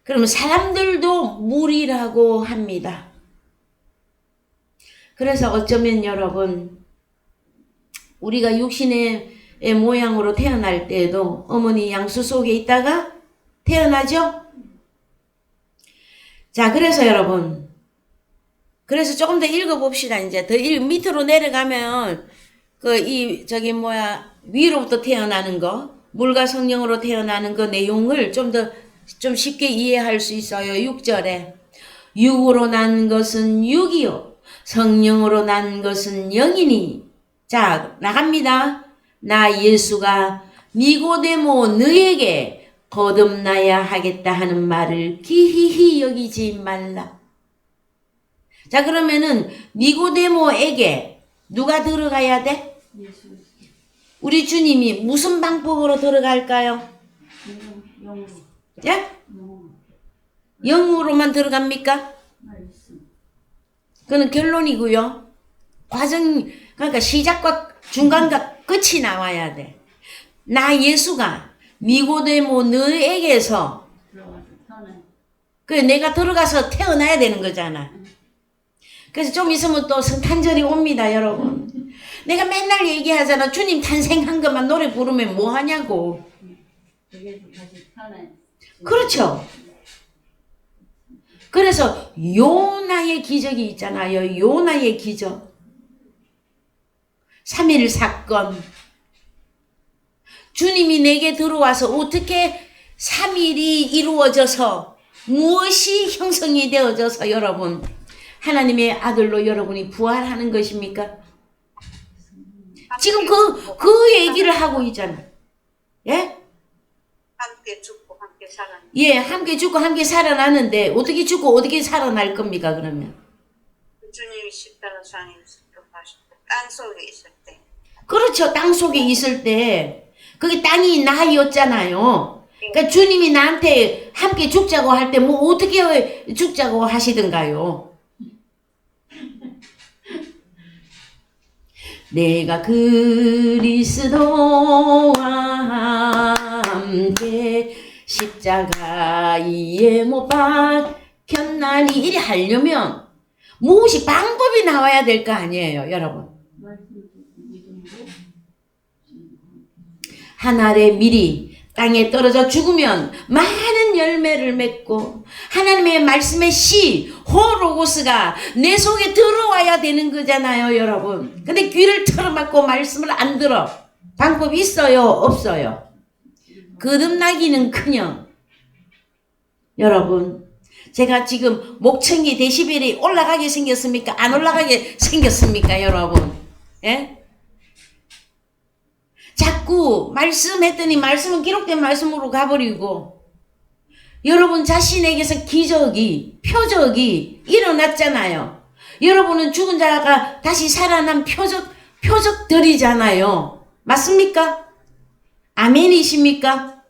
그러면 사람들도 물이라고 합니다. 그래서 어쩌면 여러분, 우리가 육신의 모양으로 태어날 때에도 어머니 양수 속에 있다가 태어나죠? 자, 그래서 여러분, 그래서 조금 더 읽어봅시다. 이제 더 밑으로 내려가면 위로부터 태어나는 거, 물과 성령으로 태어나는 거 내용을 좀 쉽게 이해할 수 있어요. 6절에 육으로 난 것은 육이요 성령으로 난 것은 영이니. 자, 나갑니다. 나 예수가 니고데모 너에게 거듭나야 하겠다 하는 말을 기히히 여기지 말라. 자, 그러면은 니고데모에게 누가 들어가야 돼? 예수, 우리 주님이 무슨 방법으로 들어갈까요? 영으로, 예? 영으로, 영으로만 들어갑니까? 말씀, 그는 결론이고요. 그러니까 시작과 중간과 끝이 나와야 돼. 나 예수가 니고데모 너에게서 들어가서 태어나. 내가 들어가서 태어나야 되는 거잖아. 그래서 좀 있으면 또 성탄절이 옵니다, 여러분. 내가 맨날 얘기하잖아. 주님 탄생한 것만 노래 부르면 뭐 하냐고. 여기에서 다시 태어나. 그렇죠. 그래서 요나의 기적이 있잖아요. 요나의 기적. 3.1 사건. 주님이 내게 들어와서 어떻게 3.1이 이루어져서 무엇이 형성이 되어져서 여러분 하나님의 아들로 여러분이 부활하는 것입니까? 지금 그 얘기를 하고 있잖아. 예? 함께 죽고 함께 살아난. 예, 함께 죽고 함께 살아나는데 어떻게 죽고 어떻게 살아날 겁니까, 그러면? 주님이 십자가상에서 하실 때, 땅 속에 있을 때. 그렇죠. 땅 속에 있을 때 그게 땅이 나였잖아요. 그러니까 주님이 나한테 함께 죽자고 할 때 뭐 어떻게 죽자고 하시던가요? 내가 그리스도와 함께 십자가에 못 박혔나니 이리 하려면 무엇이 방법이 나와야 될 거 아니에요, 여러분. 말씀, 믿음으로, 한 알에 미리 땅에 떨어져 죽으면 많은 열매를 맺고 하나님의 말씀의 씨, 호로고스가 내 속에 들어와야 되는 거잖아요, 여러분. 근데 귀를 틀어막고 말씀을 안 들어. 방법이 있어요, 없어요? 거듭나기는커녕. 여러분, 제가 지금 목청기 데시벨이 올라가게 생겼습니까? 안 올라가게 생겼습니까, 여러분? 예? 자꾸 말씀했더니 말씀은 기록된 말씀으로 가버리고 여러분 자신에게서 기적이, 표적이 일어났잖아요. 여러분은 죽은 자가 다시 살아난 표적들이잖아요. 맞습니까? 아멘이십니까?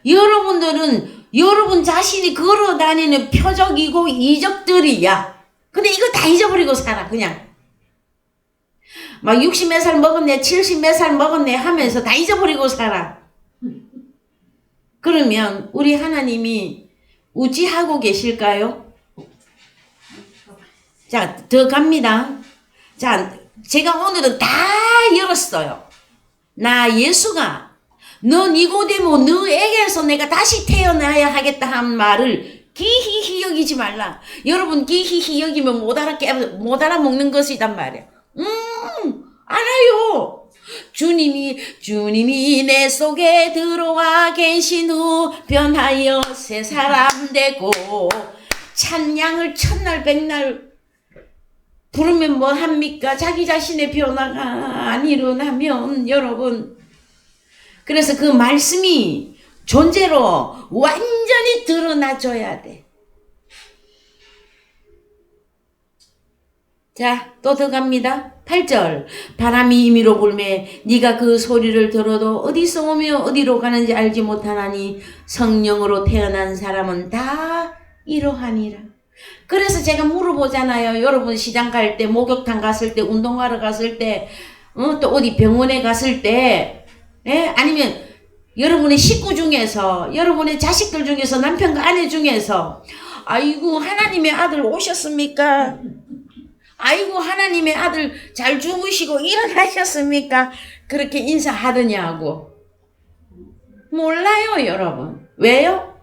여러분들은 여러분 자신이 걸어다니는 표적이고 이적들이야. 근데 이거 다 잊어버리고 살아, 그냥. 막 60몇 살 먹었네, 70몇 살 먹었네 하면서 다 잊어버리고 살아. 그러면 우리 하나님이 우찌하고 계실까요? 자, 더 갑니다. 자, 제가 오늘은 다 열었어요. 나 예수가 너 니고데모 너에게서 내가 다시 태어나야 하겠다 한 말을 기히히 여기지 말라. 여러분 기히히 여기면 못 알아먹는 것이단 말이야. 알아요. 주님이 내 속에 들어와 계신 후 변하여 새 사람 되고 찬양을 첫날 백날 부르면 뭐 합니까? 자기 자신의 변화가 안 일어나면 여러분, 그래서 그 말씀이 존재로 완전히 드러나줘야 돼. 자, 또 더 갑니다. 8절. 바람이 임의로 불매 네가 그 소리를 들어도 어디서 오며 어디로 가는지 알지 못하나니 성령으로 태어난 사람은 다 이러하니라. 그래서 제가 물어보잖아요. 여러분 시장 갈 때, 목욕탕 갔을 때, 운동하러 갔을 때, 또 어디 병원에 갔을 때, 예? 아니면 여러분의 식구 중에서, 여러분의 자식들 중에서, 남편과 아내 중에서 아이고 하나님의 아들 오셨습니까? 아이고 하나님의 아들 잘 주무시고 일어나셨습니까? 그렇게 인사하더냐고. 몰라요, 여러분. 왜요?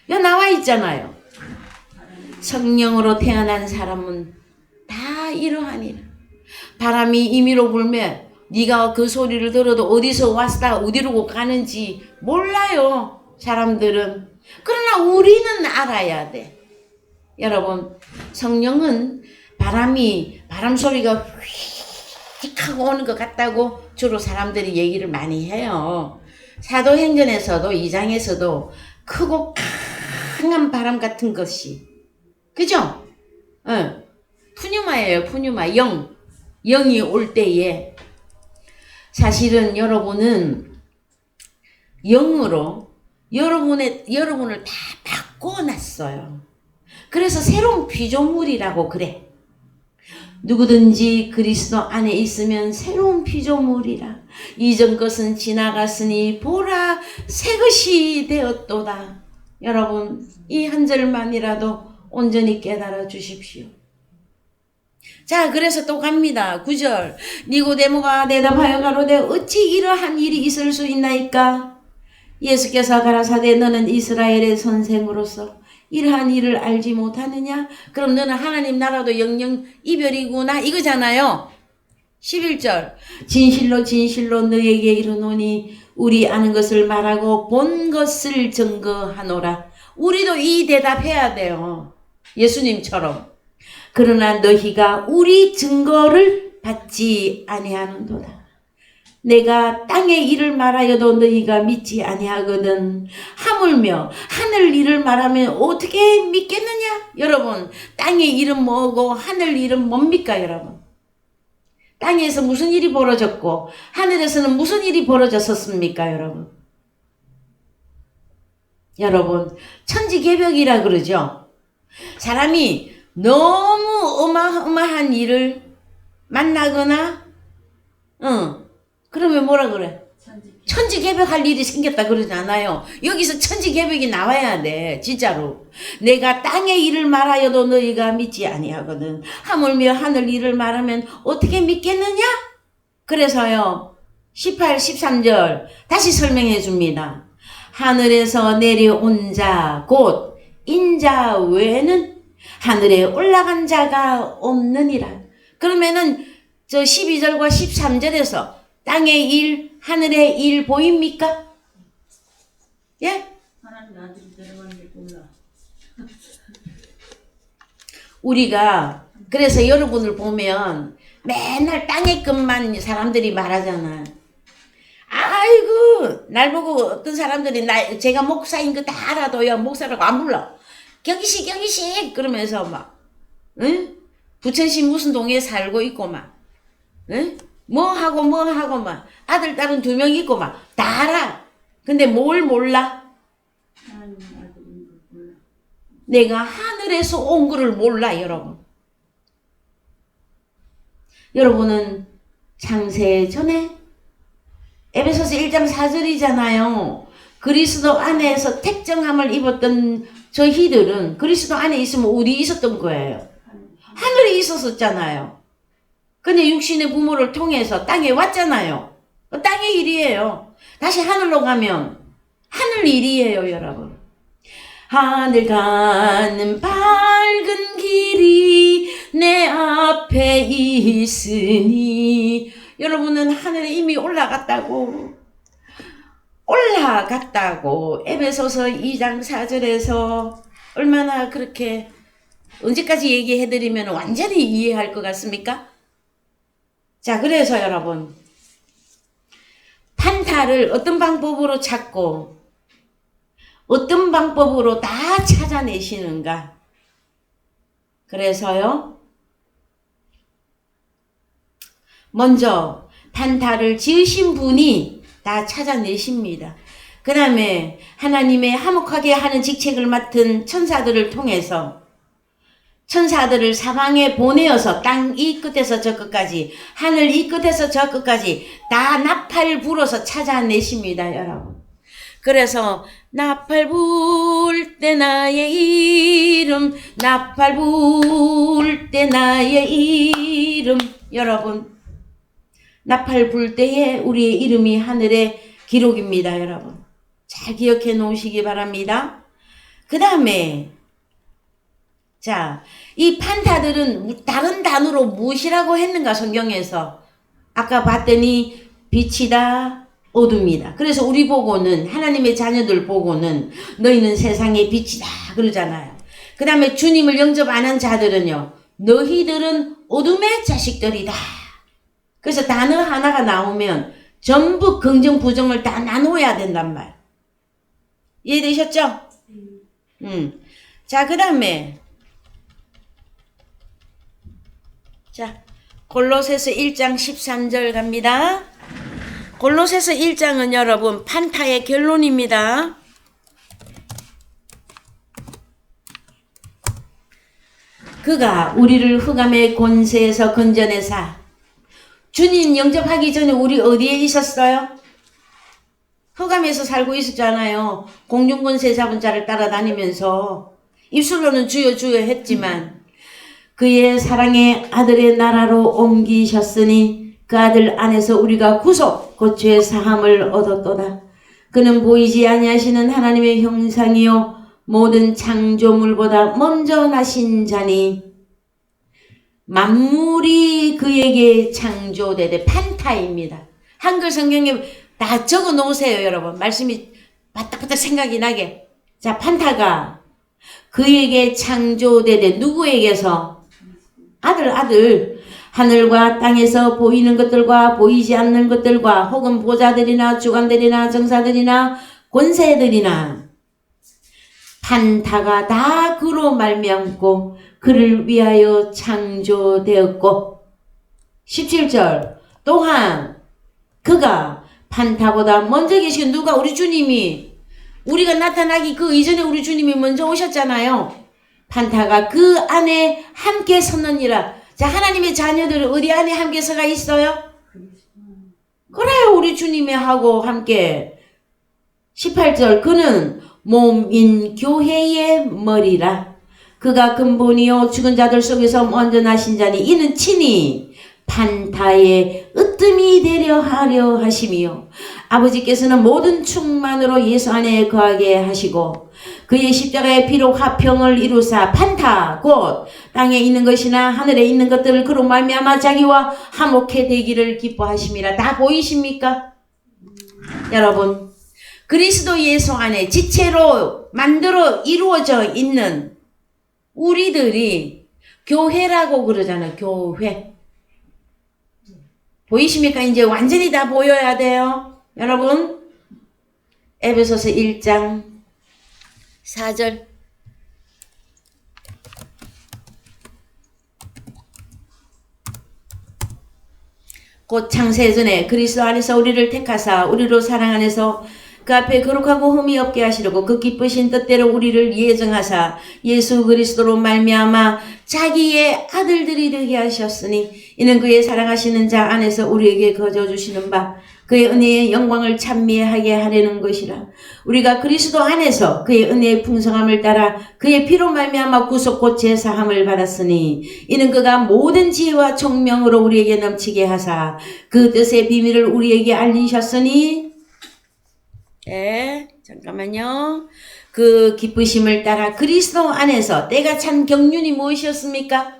여기 나와 있잖아요. 성령으로 태어난 사람은 다 이러하니라. 바람이 임의로 불면 네가 그 소리를 들어도 어디서 왔다 어디로 가는지 몰라요, 사람들은. 그러나 우리는 알아야 돼. 여러분, 성령은 바람 소리가 휙 하고 오는 것 같다고 주로 사람들이 얘기를 많이 해요. 사도행전에서도 2장에서도 크고 강한 바람 같은 것이, 그죠? 푸뉴마예요, 푸뉴마. 영이 올 때에 사실은 여러분은 영으로 여러분을 다 바꿔놨어요. 그래서 새로운 피조물이라고 그래. 누구든지 그리스도 안에 있으면 새로운 피조물이라. 이전 것은 지나갔으니 보라 새 것이 되었도다. 여러분, 이 한 절만이라도 온전히 깨달아 주십시오. 자, 그래서 또 갑니다. 9절. 니고데모가 대답하여 가로되 어찌 이러한 일이 있을 수 있나이까? 예수께서 가라사대 너는 이스라엘의 선생으로서 이러한 일을 알지 못하느냐? 그럼 너는 하나님 나라도 영영 이별이구나 이거잖아요. 11절. 진실로 진실로 너에게 이르노니 우리 아는 것을 말하고 본 것을 증거하노라. 우리도 이 대답해야 돼요. 예수님처럼. 그러나 너희가 우리 증거를 받지 아니하는도다. 내가 땅의 일을 말하여도 너희가 믿지 아니하거든. 하물며 하늘 일을 말하면 어떻게 믿겠느냐? 여러분, 땅의 일은 뭐고 하늘 일은 뭡니까, 여러분? 땅에서 무슨 일이 벌어졌고 하늘에서는 무슨 일이 벌어졌었습니까, 여러분? 여러분, 천지개벽이라 그러죠. 사람이 너무 어마어마한 일을 만나거나 그러면 뭐라 그래? 천지개벽할 일이 생겼다 그러지 않아요. 여기서 천지개벽이 나와야 돼. 진짜로. 내가 땅의 일을 말하여도 너희가 믿지 아니하거든. 하물며 하늘 일을 말하면 어떻게 믿겠느냐? 그래서요, 18, 13절 다시 설명해 줍니다. 하늘에서 내려온 자 곧 인자 외에는 하늘에 올라간 자가 없느니라. 그러면은 저 12절과 13절에서 땅의 일, 하늘의 일 보입니까? 예? 하나님 아들이 내려가는지 몰라. 우리가 그래서 여러분을 보면 맨날 땅의 것만 사람들이 말하잖아. 아이고 날 보고 어떤 사람들이 제가 목사인 거 다 알아도요 목사라고 안 불러. 경기식 그러면서 막 응? 부천시 무슨 동에 살고 있고 막 응? 뭐 하고 막 아들 딸은 2명 있고 막 다 알아. 근데 뭘 몰라? 하나님 아들인 걸 몰라. 내가 하늘에서 온 거를 몰라 여러분. 여러분은 창세 전에 에베소서 1장 4절이잖아요. 그리스도 안에서 택정함을 입었던 저희들은 그리스도 안에 있으면 어디 있었던 거예요? 하늘에 있었었잖아요. 근데 육신의 부모를 통해서 땅에 왔잖아요. 땅의 일이에요. 다시 하늘로 가면 하늘 일이에요 여러분. 하늘 가는 밝은 길이 내 앞에 있으니 여러분은 하늘에 이미 올라갔다고 에베소서 2장 4절에서 얼마나 그렇게 언제까지 얘기해드리면 완전히 이해할 것 같습니까? 자, 그래서 여러분 판타를 어떤 방법으로 찾고 어떤 방법으로 다 찾아내시는가? 그래서요 먼저 판타를 지으신 분이 다 찾아내십니다. 그 다음에 하나님의 화목하게 하는 직책을 맡은 천사들을 통해서 천사들을 사방에 보내어서 땅 이 끝에서 저 끝까지 하늘 이 끝에서 저 끝까지 다 나팔 불어서 찾아내십니다 여러분. 그래서 나팔 불 때 나의 이름 나팔 불 때 나의 이름 여러분 나팔 불 때에 우리의 이름이 하늘에 기록입니다 여러분. 잘 기억해 놓으시기 바랍니다. 그 다음에 자, 이 판타들은 다른 단어로 무엇이라고 했는가 성경에서 아까 봤더니 빛이다 어둠이다. 그래서 우리 보고는 하나님의 자녀들 보고는 너희는 세상의 빛이다 그러잖아요. 그 다음에 주님을 영접 안 한 자들은요 너희들은 어둠의 자식들이다. 그래서 단어 하나가 나오면 전부 긍정 부정을 다 나눠야 된단 말. 이해되셨죠? 자, 그 다음에 자 골로새서 1장 13절 갑니다. 골로새서 1장은 여러분 판타의 결론입니다. 그가 우리를 흑암의 권세에서 건져내사 주님 영접하기 전에 우리 어디에 있었어요? 흑암에서 살고 있었잖아요. 공중권세 잡은 자를 따라다니면서 입술로는 주여 주여 했지만 그의 사랑의 아들의 나라로 옮기셨으니 그 아들 안에서 우리가 구속 곧 죄 사함을 얻었도다. 그는 보이지 아니하시는 하나님의 형상이요 모든 창조물보다 먼저 나신 자니 만물이 그에게 창조되되 판타입니다. 한글 성경에 다 적어 놓으세요 여러분. 말씀이 바닥바닥 생각이 나게. 자, 판타가 그에게 창조되되 누구에게서? 아들 하늘과 땅에서 보이는 것들과 보이지 않는 것들과 혹은 보좌들이나 주관들이나 정사들이나 권세들이나 판타가 다 그로 말미암고 그를 위하여 창조되었고 17절 또한 그가 판타보다 먼저 계신 누가? 우리 주님이 우리가 나타나기 그 이전에 우리 주님이 먼저 오셨잖아요. 판타가 그 안에 함께 섰느니라. 자, 하나님의 자녀들은 어디 안에 함께 서가 있어요? 그래요. 우리 주님이 하고 함께 18절 그는 몸인 교회의 머리라. 그가 근본이요 죽은 자들 속에서 먼저 나신 자니 이는 친히 판타의 으뜸이 되려 하려 하심이요 아버지께서는 모든 충만으로 예수 안에 거하게 하시고 그의 십자가의 피로 화평을 이루사 판타 곧 땅에 있는 것이나 하늘에 있는 것들을 그로 말미암아 자기와 화목해 되기를 기뻐하심이라. 다 보이십니까? 여러분, 그리스도 예수 안에 지체로 만들어 이루어져 있는 우리들이 교회라고 그러잖아요. 교회. 보이십니까? 이제 완전히 다 보여야 돼요. 여러분, 에베소서 1장 4절. 곧 창세전에 그리스도 안에서 우리를 택하사 우리로 사랑 안에서 그 앞에 거룩하고 흠이 없게 하시려고 그 기쁘신 뜻대로 우리를 예정하사 예수 그리스도로 말미암아 자기의 아들들이 되게 하셨으니 이는 그의 사랑하시는 자 안에서 우리에게 거저 주시는 바 그의 은혜의 영광을 찬미하게 하려는 것이라. 우리가 그리스도 안에서 그의 은혜의 풍성함을 따라 그의 피로 말미암아 구속 곧 제사함을 받았으니 이는 그가 모든 지혜와 총명으로 우리에게 넘치게 하사 그 뜻의 비밀을 우리에게 알리셨으니 잠깐만요. 그 기쁘심을 따라 그리스도 안에서 때가 찬 경륜이 무엇이었습니까?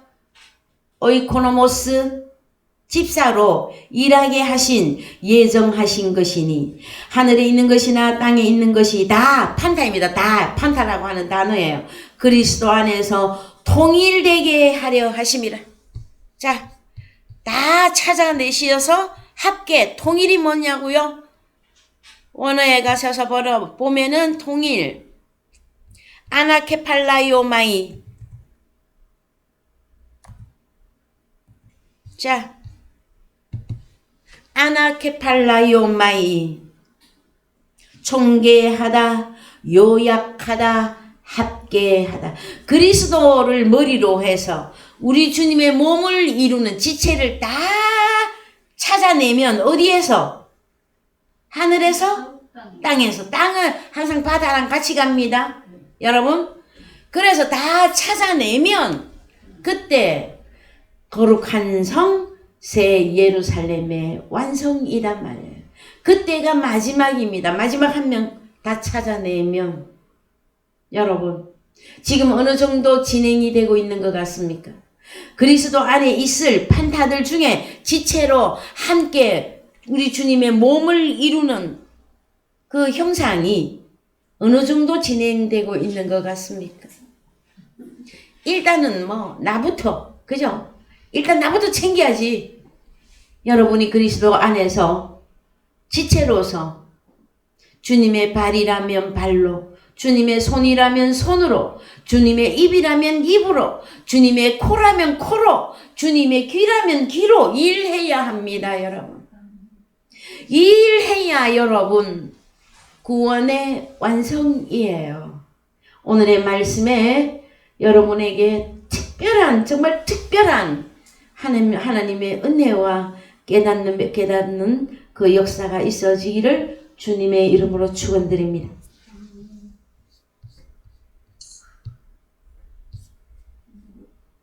오이코노모스 집사로 일하게 하신 예정하신 것이니 하늘에 있는 것이나 땅에 있는 것이 다 판타입니다. 다 판타라고 하는 단어예요. 그리스도 안에서 통일되게 하려 하심이라. 자, 다 찾아내시어서 합계 통일이 뭐냐고요? 원어에 가셔서 보면은 통일 아나케팔라이오마이. 자, 아나케팔라이오마이 총계하다, 요약하다, 합계하다. 그리스도를 머리로 해서 우리 주님의 몸을 이루는 지체를 다 찾아내면 어디에서? 하늘에서? 땅에서. 땅은 항상 바다랑 같이 갑니다. 여러분. 그래서 다 찾아내면 그때 거룩한 성 새 예루살렘의 완성이란 말이에요. 그때가 마지막입니다. 마지막 한 명 다 찾아내면 여러분 지금 어느 정도 진행이 되고 있는 것 같습니까? 그리스도 안에 있을 판타들 중에 지체로 함께 우리 주님의 몸을 이루는 그 형상이 어느 정도 진행되고 있는 것 같습니까? 일단은 나부터, 그죠? 일단 나부터 챙겨야지. 여러분이 그리스도 안에서 지체로서 주님의 발이라면 발로, 주님의 손이라면 손으로, 주님의 입이라면 입으로, 주님의 코라면 코로, 주님의 귀라면 귀로 일해야 합니다, 여러분. 일해야 여러분 구원의 완성이에요. 오늘의 말씀에 여러분에게 특별한 정말 특별한 하나님의 은혜와 깨닫는 그 역사가 있어지기를 주님의 이름으로 축원드립니다.